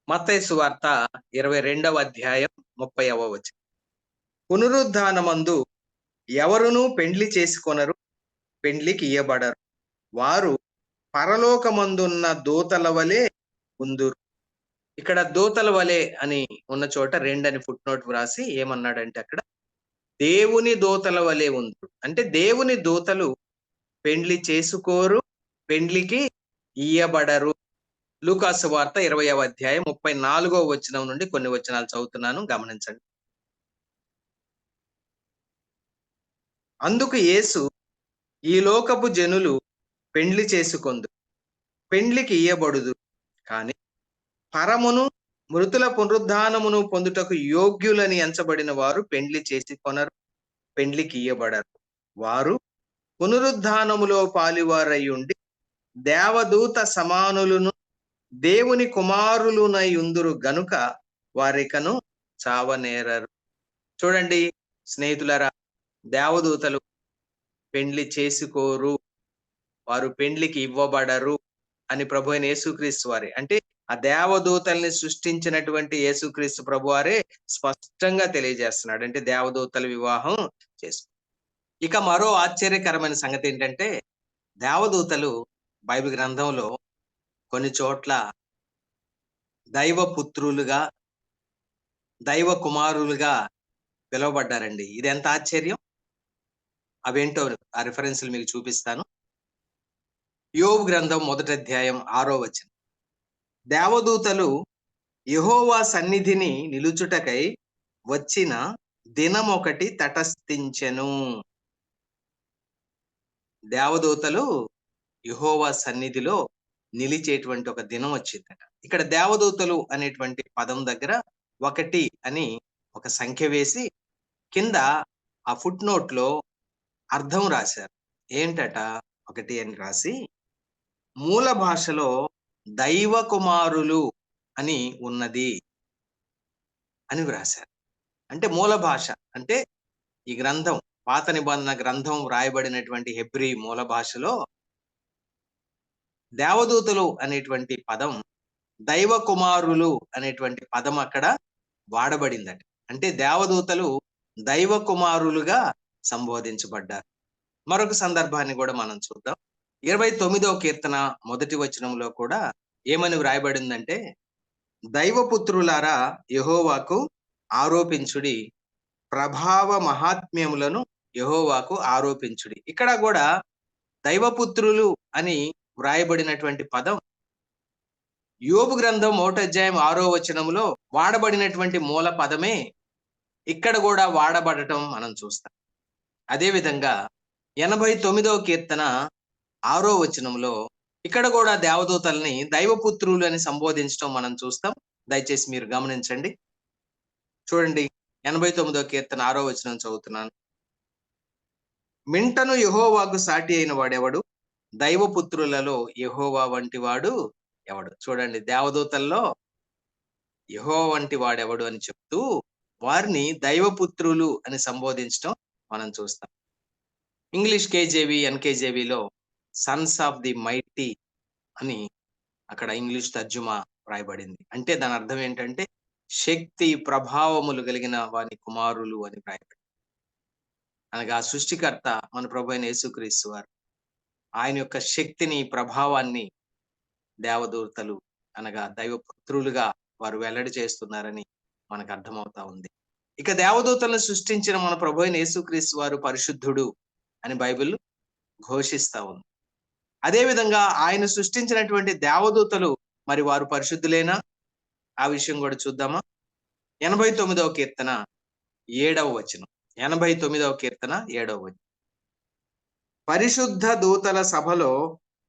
మత్తయి సువార్త 22వ అధ్యాయం 30వ వచనం. పునరుద్ధానమందు ఎవరునూ పెండ్లి చేసుకొనరు, పెండ్లికి ఇయ్యబడరు. వారు పరలోకమందున్న దూతల వలె ఉందురు. ఇక్కడ దూతల వలె అని ఉన్న చోట 2 అని ఫుట్ నోట్ వ్రాసి ఏమన్నాడంటే అక్కడ దేవుని దూతల వలె ఉందురు. అంటే దేవుని దూతలు పెండ్లి చేసుకోరు, పెండ్లికి ఇయ్యబడరు. లూకాసు వార్త 20వ అధ్యాయం 34వ వచనం నుండి కొన్ని వచనాలు చదువుతున్నాను, గమనించండి. అందుకు యేసు, ఈ లోకపు జనులు పెండ్లి చేసుకొందురు, పెండ్లికి ఇయ్యబడుదురు. కానీ పరమును మృతుల పునరుద్ధానమును పొందుటకు యోగ్యులని ఎంచబడిన వారు పెండ్లి చేసుకొనరు, పెండ్లికి ఇయ్యబడరు. వారు పునరుద్ధానములో పాలివారై ఉండి దేవదూత సమానులను దేవుని కుమారులునై ఉందురు గనుక వారికను చావనేరరు. చూడండి స్నేహితులారా, దేవదూతలు పెండ్లి చేసుకోరు, వారు పెండ్లికి ఇవ్వబడరు అని ప్రభువైన యేసుక్రీస్తు వారే, అంటే ఆ దేవదూతల్ని సృష్టించినటువంటి యేసుక్రీస్తు ప్రభువారే స్పష్టంగా తెలియజేస్తున్నాడు. అంటే దేవదూతల వివాహం చేసుకో. ఇక మరో ఆశ్చర్యకరమైన సంగతి ఏంటంటే దేవదూతలు బైబిల్ గ్రంథంలో కొన్ని చోట్ల దైవ పుత్రులుగా, దైవ కుమారులుగా పిలువబడ్డారండి. ఇది ఎంత ఆశ్చర్యం! అవేంటో ఆ రిఫరెన్స్‌లు మీకు చూపిస్తాను. యోబు గ్రంథం 1వ అధ్యాయం 6వ వచనం. దేవదూతలు యెహోవా సన్నిధిని నిలుచుటకై వచ్చిన దినమొకటి తటస్థించెను. దేవదూతలు యెహోవా సన్నిధిలో నిలిచేటువంటి ఒక దినం వచ్చిందట. ఇక్కడ దేవదూతలు అనేటువంటి పదం దగ్గర 1 అని ఒక సంఖ్య వేసి కింద ఆ ఫుట్ నోట్‌లో అర్థం రాశారు. ఏంటట 1 అని రాసి, మూల భాషలో దైవ కుమారులు అని ఉన్నది అని వ్రాశారు. అంటే మూల భాష అంటే ఈ గ్రంథం, పాత నిబంధన గ్రంథం వ్రాయబడినటువంటి హెబ్రీ మూల భాషలో దేవదూతలు అనేటువంటి పదం దైవ కుమారులు అనేటువంటి పదం అక్కడ వాడబడిందట. అంటే దేవదూతలు దైవ కుమారులుగా సంబోధించబడ్డారు. మరొక సందర్భాన్ని కూడా మనం చూద్దాం. 29వ కీర్తన మొదటి వచనంలో కూడా ఏమని వ్రాయబడిందంటే, దైవపుత్రులారా యెహోవాకు ఆరోపించుడి, ప్రభావ మహాత్మ్యములను యెహోవాకు ఆరోపించుడి. ఇక్కడ కూడా దైవపుత్రులు అని వ్రాయబడినటువంటి పదం యోబు గ్రంథం 1వ అధ్యాయం 6వ వచనంలో వాడబడినటువంటి మూల పదమే ఇక్కడ కూడా వాడబడటం మనం చూస్తాం. అదే విధంగా 89వ కీర్తన 6వ వచనంలో ఇక్కడ కూడా దేవదూతల్ని దైవపుత్రులు అని సంబోధించడం మనం చూస్తాం. దయచేసి మీరు గమనించండి. చూడండి, 89వ కీర్తన 6వ వచనం చదువుతున్నాను. మింటను యెహోవాకు సాటి అయిన వాడెవడు? దైవపుత్రులలో యెహోవా వంటి వాడు ఎవడు? చూడండి, దేవదూతల్లో యెహోవా వంటి వాడెవడు అని చెప్తూ వారిని దైవపుత్రులు అని సంబోధించడం మనం చూస్తాం. ఇంగ్లీష్ కేజేవి, ఎన్కేజేవిలో సన్స్ ఆఫ్ ది మైటీ అని అక్కడ ఇంగ్లీష్ తర్జుమా రాయబడింది. అంటే దాని అర్థం ఏంటంటే శక్తి ప్రభావములు కలిగిన వాని కుమారులు అని రాయబడింది. అనగా సృష్టికర్త మన ప్రభు అయిన యేసుక్రీస్తు వారు ఆయన యొక్క శక్తిని, ప్రభావాన్ని దేవదూతలు అనగా దైవపుత్రులుగా వారు వెల్లడి చేస్తున్నారని మనకు అర్థమవుతా ఉంది. ఇక దేవదూతలను సృష్టించిన మన ప్రభు అయిన యేసుక్రీస్తు వారు పరిశుద్ధుడు అని బైబిల్ ఘోషిస్తా ఉంది. అదే విధంగా ఆయన సృష్టించినటువంటి దేవదూతలు మరి వారు పరిశుద్ధులేనా? ఆ విషయం కూడా చూద్దామా? 89వ కీర్తన 7వ వచనం. 89వ కీర్తన 7వ వచనం. పరిశుద్ధ దూతల సభలో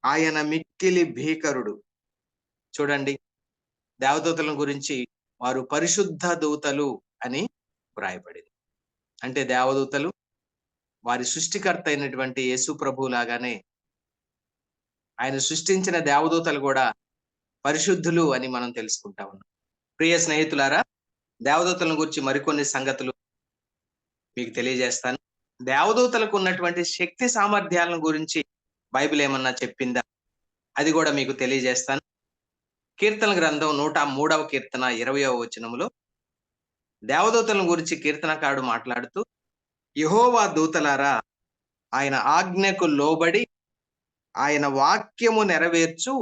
ఆయన మిక్కిలి భీకరుడు. చూడండి, దేవదూతల గురించి వారు పరిశుద్ధ దూతలు అని వ్రాయబడింది. అంటే దేవదూతలు వారి సృష్టికర్త అయినటువంటి యేసు ప్రభు లాగానే ఆయన సృష్టించిన దేవదూతలు కూడా పరిశుద్ధులు అని మనం తెలుసుకుంటా ఉన్నాం. ప్రియ స్నేహితులారా, దేవదూతల గురించి మరికొన్ని సంగతులు మీకు తెలియజేస్తాను. దేవదూతలకు ఉన్నటువంటి శక్తి సామర్థ్యాలను గురించి బైబిల్ ఏమన్నా చెప్పిందా? అది కూడా మీకు తెలియజేస్తాను. కీర్తన గ్రంథం 103వ కీర్తన 20వ వచనములో దేవదూతల గురించి కీర్తనకారుడు మాట్లాడుతూ, యెహోవా దూతలారా ఆయన ఆజ్ఞకు లోబడి ఆయన వాక్యము నెరవేర్చు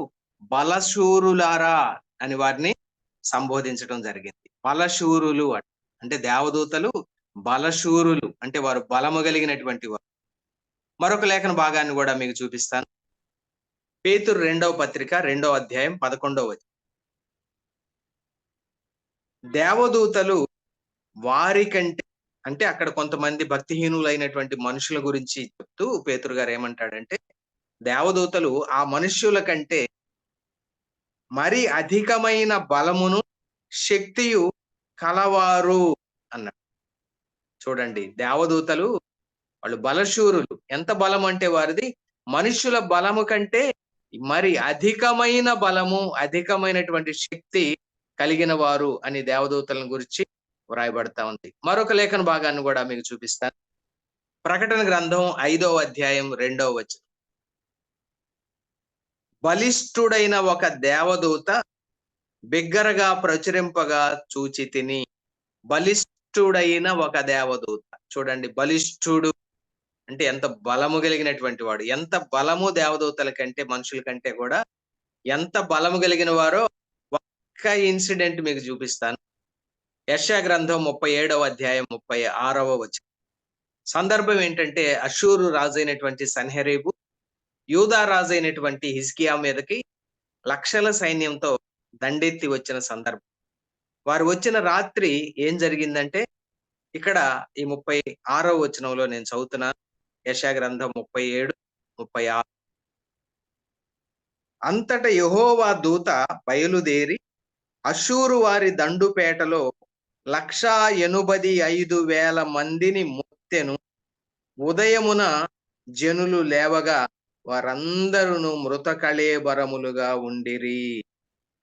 బలశూరులారా అని వారిని సంబోధించడం జరిగింది. బలశూరులు అంటే దేవదూతలు బలశూరులు, అంటే వారు బలము కలిగినటువంటి వారు. మరొక లేఖన భాగాన్ని కూడా మీకు చూపిస్తాను. పేతురు 2వ పత్రిక 2వ అధ్యాయం 11వ వచనం. దేవదూతలు వారి కంటే, అంటే అక్కడ కొంతమంది భక్తిహీనులైనటువంటి మనుషుల గురించి చెప్తూ పేతురు గారు ఏమంటాడంటే, దేవదూతలు ఆ మనుష్యుల కంటే మరి అధికమైన బలమును శక్తియు కలవారు అన్నాడు. చూడండి, దేవదూతలు వాళ్ళు బలశూరులు. ఎంత బలం అంటే వారిది మనుష్యుల బలము కంటే మరి అధికమైన బలము, అధికమైనటువంటి శక్తి కలిగిన వారు అని దేవదూతలను గురించి వ్రాయబడతా ఉంది. మరొక లేఖన భాగాన్ని కూడా మీకు చూపిస్తాను. ప్రకటన గ్రంథం 5వ అధ్యాయం 2వ వచనం. బలిష్ఠుడైన ఒక దేవదూత బిగ్గరగా ప్రచురింపగా చూచి తిని. బలిష్ఠుడైన ఒక దేవదూత. చూడండి, బలిష్ఠుడు అంటే ఎంత బలము కలిగినటువంటి వాడు. ఎంత బలము దేవదూతల కంటే, మనుషుల కంటే కూడా ఎంత బలము కలిగిన వారో ఒక్క ఇన్సిడెంట్ మీకు చూపిస్తాను. యెషయా గ్రంథం 37వ అధ్యాయం 36వ వచనం. సందర్భం ఏంటంటే, అషూరు రాజైనటువంటి సన్హెరీబు యూదా రాజైనటువంటి హిజ్కియా మీదకి లక్షల సైన్యంతో దండెత్తి వచ్చిన సందర్భం. వారు వచ్చిన రాత్రి ఏం జరిగిందంటే, ఇక్కడ ఈ 36వ వచనంలో నేను చదువుతున్నాను. యెషయా గ్రంథం 37, 36. అంతట యెహోవా దూత బయలుదేరి అష్షూరు వారి దండుపేటలో 185,000 మందిని మొత్తెను. ఉదయమున జనులు లేవగా వారందరూ మృత కళేబరములుగా ఉండిరి.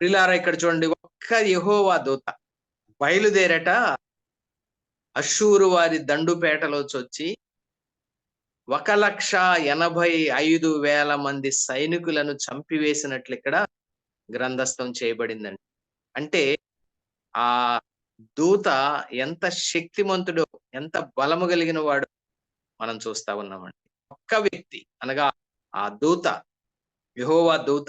ప్రియులారా, ఇక్కడ చూడండి, ఒక్క యెహోవా దూత బయలుదేరట అష్షూరు వారి దండుపేటలోచొచ్చి 1,85,000 మంది సైనికులను చంపివేసినట్లు ఇక్కడ గ్రంథస్థం చేయబడిందండి. అంటే ఆ దూత ఎంత శక్తిమంతుడో, ఎంత బలము కలిగిన వాడో మనం చూస్తా ఉన్నామండి. ఒక్క వ్యక్తి అనగా ఆ దూత, యెహోవా దూత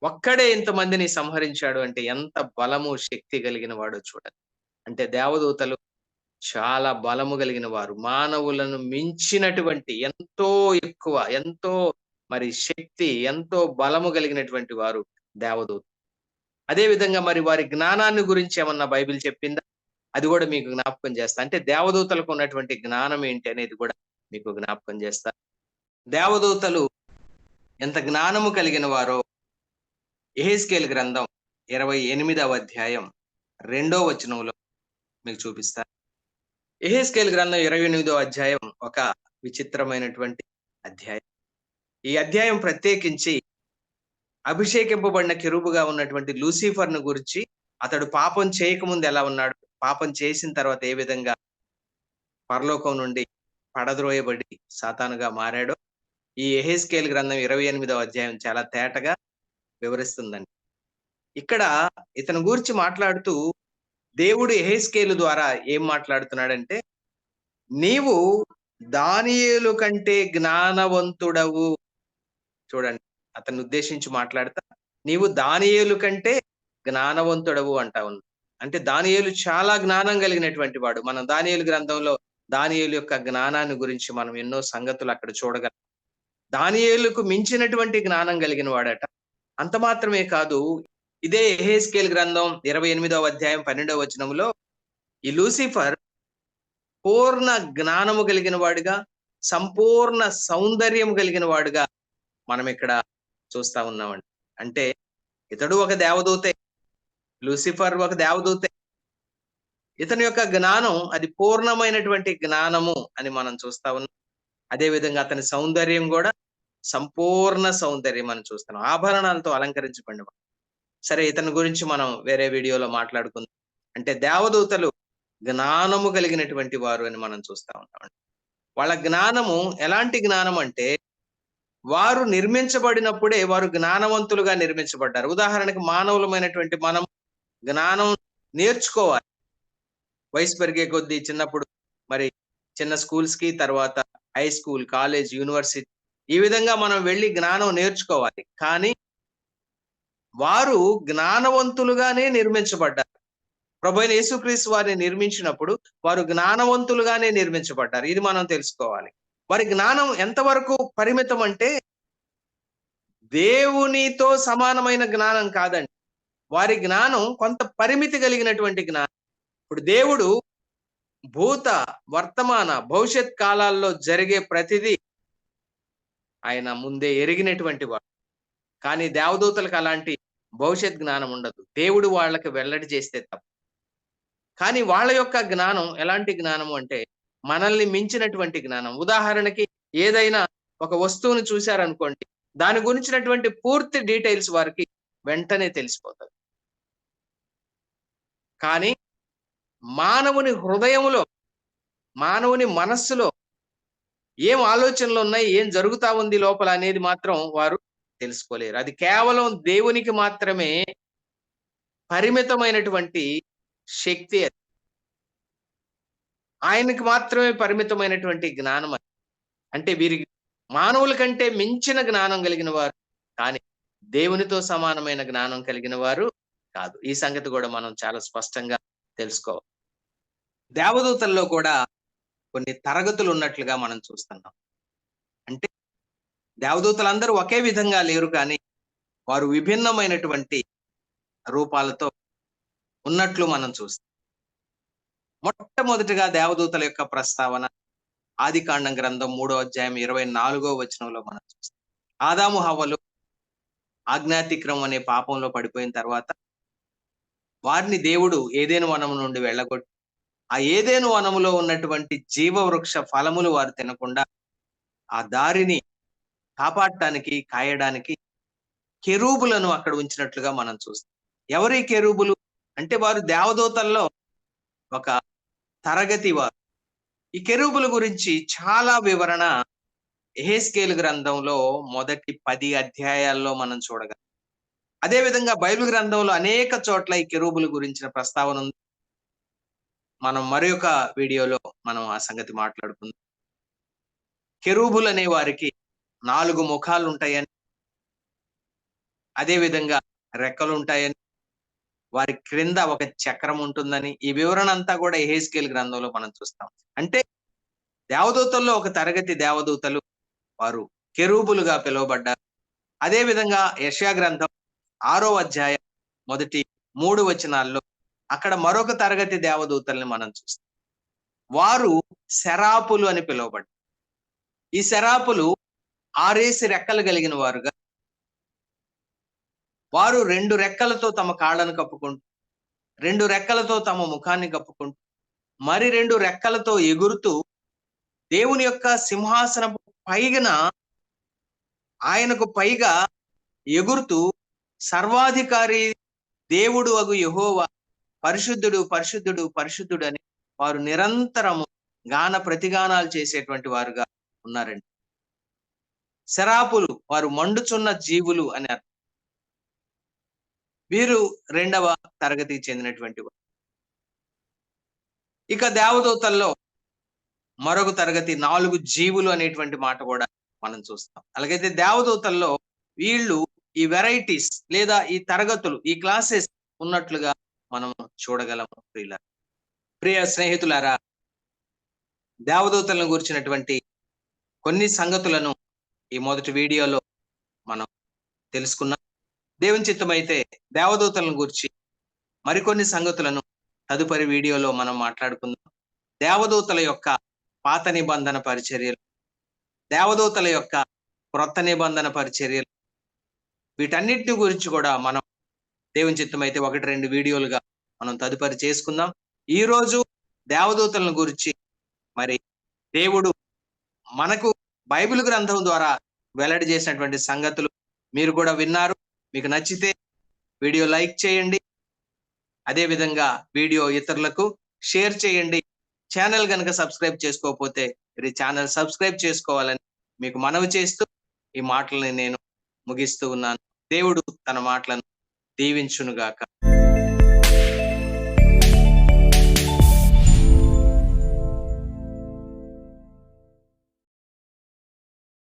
ఒక్కడే ఇంతమందిని సంహరించాడు అంటే ఎంత బలము, శక్తి కలిగిన వాడో చూడండి. అంటే దేవదూతలు చాలా బలము కలిగిన వారు. మానవులను మించినటువంటి ఎంతో ఎక్కువ, ఎంతో మరి శక్తి, ఎంతో బలము కలిగినటువంటి వారు దేవదూతలు. అదే విధంగా మరి వారి జ్ఞానాన్ని గురించి ఏమన్నా బైబిల్ చెప్పిందా? అది కూడా మీకు జ్ఞాపకం చేస్తా. అంటే దేవదూతలకు ఉన్నటువంటి జ్ఞానం ఏంటి అనేది కూడా మీకు జ్ఞాపకం చేస్తా. దేవదూతలు ఎంత జ్ఞానము కలిగిన వారో యెహెజ్కేలు గ్రంథం 28వ అధ్యాయం 2వ వచనంలో మీకు చూపిస్తా. యెహెజ్కేలు గ్రంథం 28వ అధ్యాయం ఒక విచిత్రమైనటువంటి అధ్యాయం. ఈ అధ్యాయం ప్రత్యేకించి అభిషేకింపబడిన కెరూబుగా ఉన్నటువంటి లూసిఫర్‌ను గురించి, అతడు పాపం చేయకముందు ఎలా ఉన్నాడు, పాపం చేసిన తర్వాత ఏ విధంగా పరలోకం నుండి పడద్రోయబడి సాతానుగా మారాడో ఈ యెహెజ్కేలు గ్రంథం 28వ అధ్యాయం చాలా తేటగా వివరిస్తుందండి. ఇక్కడ ఇతని గూర్చి మాట్లాడుతూ దేవుడు యెహెజ్కేలు ద్వారా ఏం మాట్లాడుతున్నాడంటే, నీవు దానియేలు కంటే జ్ఞానవంతుడవు. చూడండి, అతన్ని ఉద్దేశించి మాట్లాడతా, నీవు దానియేలు కంటే జ్ఞానవంతుడవు అంటా ఉన్నాడు. అంటే దానియేలు చాలా జ్ఞానం కలిగినటువంటి వాడు. మనం దానియేలు గ్రంథంలో దానియేలు యొక్క జ్ఞానాన్ని గురించి మనం ఎన్నో సంగతులు అక్కడ చూడగలం. దానియేలుకు మించినటువంటి జ్ఞానం కలిగిన వాడట. అంత మాత్రమే కాదు, ఇదే యెహెజ్కేలు గ్రంథం 28వ అధ్యాయం 12వ వచనంలో ఈ లూసిఫర్ పూర్ణ జ్ఞానము కలిగిన వాడుగా, సంపూర్ణ సౌందర్యం కలిగిన వాడుగా మనం ఇక్కడ చూస్తా ఉన్నామండి. అంటే ఇతడు ఒక దేవదూతే, లూసిఫర్ ఒక దేవదూతే. ఇతని యొక్క జ్ఞానం అది పూర్ణమైనటువంటి జ్ఞానము అని మనం చూస్తా ఉన్నాం. అదే విధంగా అతని సౌందర్యం కూడా సంపూర్ణ సౌందర్యం అని చూస్తున్నాం. ఆభరణాలతో అలంకరించబడినవాడు. సరే, ఇతని గురించి మనం వేరే వీడియోలో మాట్లాడుకుందాం. అంటే దేవదూతలు జ్ఞానము కలిగినటువంటి వారు అని మనం చూస్తా ఉన్నామండి. వాళ్ళ జ్ఞానము ఎలాంటి జ్ఞానం అంటే, వారు నిర్మించబడినప్పుడే వారు జ్ఞానవంతులుగా నిర్మించబడ్డారు. ఉదాహరణకు మానవులమైనటువంటి మనం జ్ఞానం నేర్చుకోవాలి. వయసు పెరిగే కొద్దీ చిన్నప్పుడు మరి చిన్న స్కూల్స్ కి, తర్వాత హై స్కూల్, కాలేజ్, యూనివర్సిటీ, ఈ విధంగా మనం వెళ్ళి జ్ఞానం నేర్చుకోవాలి. కానీ వారు జ్ఞానవంతులుగానే నిర్మించబడ్డారు. ప్రభువైన యేసుక్రీస్తు వారిని నిర్మించినప్పుడు వారు జ్ఞానవంతులుగానే నిర్మించబడ్డారు. ఇది మనం తెలుసుకోవాలి. వారి జ్ఞానం ఎంతవరకు పరిమితం అంటే, దేవునితో సమానమైన జ్ఞానం కాదండి. వారి జ్ఞానం కొంత పరిమితి కలిగినటువంటి జ్ఞానం. ఇప్పుడు దేవుడు భూత, వర్తమాన, భవిష్యత్ కాలాల్లో జరిగే ప్రతిదీ ఆయన ముందే ఎరిగినటువంటి వాడు. కానీ దేవదూతలకు అలాంటి భవిష్యత్ జ్ఞానం ఉండదు. దేవుడు వాళ్ళకి వెల్లడి చేస్తే తప్ప. కానీ వాళ్ళ యొక్క జ్ఞానం ఎలాంటి జ్ఞానము అంటే, మనల్ని మించినటువంటి జ్ఞానం. ఉదాహరణకి ఏదైనా ఒక వస్తువుని చూశారనుకోండి, దాని గురించినటువంటి పూర్తి డీటెయిల్స్ వారికి వెంటనే తెలిసిపోతది. కానీ మానవుని హృదయములో, మానవుని మనస్సులో ఏం ఆలోచనలు ఉన్నాయి, ఏం జరుగుతా ఉంది లోపల అనేది మాత్రం వారు తెలుసుకోలేరు. అది కేవలం దేవునికి మాత్రమే పరిమితమైనటువంటి శక్తి అది. ఆయనకి మాత్రమే పరిమితమైనటువంటి జ్ఞానం అది. అంటే వీరికి మానవుల కంటే మించిన జ్ఞానం కలిగిన వారు, కానీ దేవునితో సమానమైన జ్ఞానం కలిగిన వారు కాదు. ఈ సంగతి కూడా మనం చాలా స్పష్టంగా తెలుసుకోవాలి. దేవదూతల్లో కూడా కొన్ని తరగతులు ఉన్నట్లుగా మనం చూస్తున్నాం. అంటే దేవదూతలందరూ ఒకే విధంగా లేరు, కానీ వారు విభిన్నమైనటువంటి రూపాలతో ఉన్నట్లు మనం చూస్తాం. మొట్టమొదటిగా దేవదూతల యొక్క ప్రస్తావన ఆదికాండం గ్రంథం 3వ అధ్యాయం 24వ వచనంలో మనం చూస్తాం. ఆదాము హవ్వలు ఆజ్ఞాతిక్రమం అనే పాపంలో పడిపోయిన తర్వాత వారిని దేవుడు ఏదెను వనం నుండి వెళ్ళగొట్టి, ఆ ఏదెను వనములో ఉన్నటువంటి జీవవృక్ష ఫలములు వారు తినకుండా ఆ దారిని కాపాడటానికి, కాయడానికి కెరూబులను అక్కడ ఉంచినట్లుగా మనం చూస్తాం. ఎవరి కెరూబులు అంటే వారు దేవదూతల్లో ఒక తరగతి వారు. ఈ కెరూబుల గురించి చాలా వివరణ యెహెజ్కేలు గ్రంథంలో మొదటి 10 అధ్యాయాల్లో మనం చూడగలం. అదే విధంగా బైబిల్ గ్రంథంలో అనేక చోట్ల ఈ కెరూబుల గురించిన ప్రస్తావన ఉంది. మనం మరొక వీడియోలో మనం ఆ సంగతి మాట్లాడుకుందాం. కెరూబులు అనే వారికి 4 ముఖాలు ఉంటాయని, అదే విధంగా రెక్కలు ఉంటాయని, వారి క్రింద ఒక చక్రం ఉంటుందని, ఈ వివరణ అంతా కూడా యెహెజ్కేలు గ్రంథంలో మనం చూస్తాం. అంటే దేవదూతల్లో ఒక తరగతి దేవదూతలు వారు కెరూబులుగా పిలువబడ్డారు. అదే విధంగా యెషయా గ్రంథం 6వ అధ్యాయం మొదటి 3 వచనాల్లో అక్కడ మరొక తరగతి దేవదూతల్ని మనం చూస్తాం. వారు సెరాపులు అని పిలువబడ్డారు. ఈ సెరాపులు 6 రెక్కలు కలిగిన వారుగా, వారు 2 రెక్కలతో తమ కాళ్ళను కప్పుకుంటూ, 2 రెక్కలతో తమ ముఖాన్ని కప్పుకుంటూ, మరి 2 రెక్కలతో ఎగురుతూ దేవుని యొక్క సింహాసనపు పైన ఆయనకు పైగా ఎగురుతూ సర్వాధికారి దేవుడు అగు యెహోవా పరిశుద్ధుడు, పరిశుద్ధుడు, పరిశుద్ధుడు అని వారు నిరంతరము గాన ప్రతిగానాలు చేసేటువంటి వారుగా ఉన్నారండి. సెరాపులు వారు మండుచున్న జీవులు అని అర్థం. వీరు 2వ తరగతికి చెందినటువంటి వారు. ఇక దేవదూతల్లో మరొక తరగతి 4 జీవులు అనేటువంటి మాట కూడా మనం చూస్తాం. అలాగైతే దేవదూతల్లో వీళ్ళు ఈ వెరైటీస్ లేదా ఈ తరగతులు, ఈ క్లాసెస్ ఉన్నట్లుగా మనం చూడగలము. ప్రియ స్నేహితులారా, దేవదూతలను గురించినటువంటి కొన్ని సంగతులను ఈ మొదటి వీడియోలో మనం తెలుసుకున్నాం. దేవుని చిత్తమైతే దేవదూతలను గురించి మరికొన్ని సంగతులను తదుపరి వీడియోలో మనం మాట్లాడుకుందాం. దేవదూతల యొక్క పాత నిబంధన పరిచర్యలు, దేవదూతల యొక్క క్రొత్త నిబంధన పరిచర్యలు, వీటన్నిటిని గురించి కూడా మనం దేవుని చిత్తమైతే 1-2 వీడియోలుగా మనం తదుపరి చేసుకుందాం. ఈ రోజు దేవదూతలను గురించి మరి దేవుడు మనకు బైబిల్ గ్రంథం ద్వారా వెల్లడి చేసినటువంటి సంగతులు మీరు కూడా విన్నారు. మీకు నచ్చితే వీడియో లైక్ చేయండి. అదే విధంగా వీడియో ఇతరులకు షేర్ చేయండి. ఛానల్ గనుక సబ్స్క్రైబ్ చేసుకోకపోతే మీరు ఛానల్ సబ్స్క్రైబ్ చేసుకోవాలని మీకు మనవి చేస్తూ ఈ మాటల్ని నేను ముగిస్తూ ఉన్నాను. దేవుడు తన మాటలను దీవించునుగాక.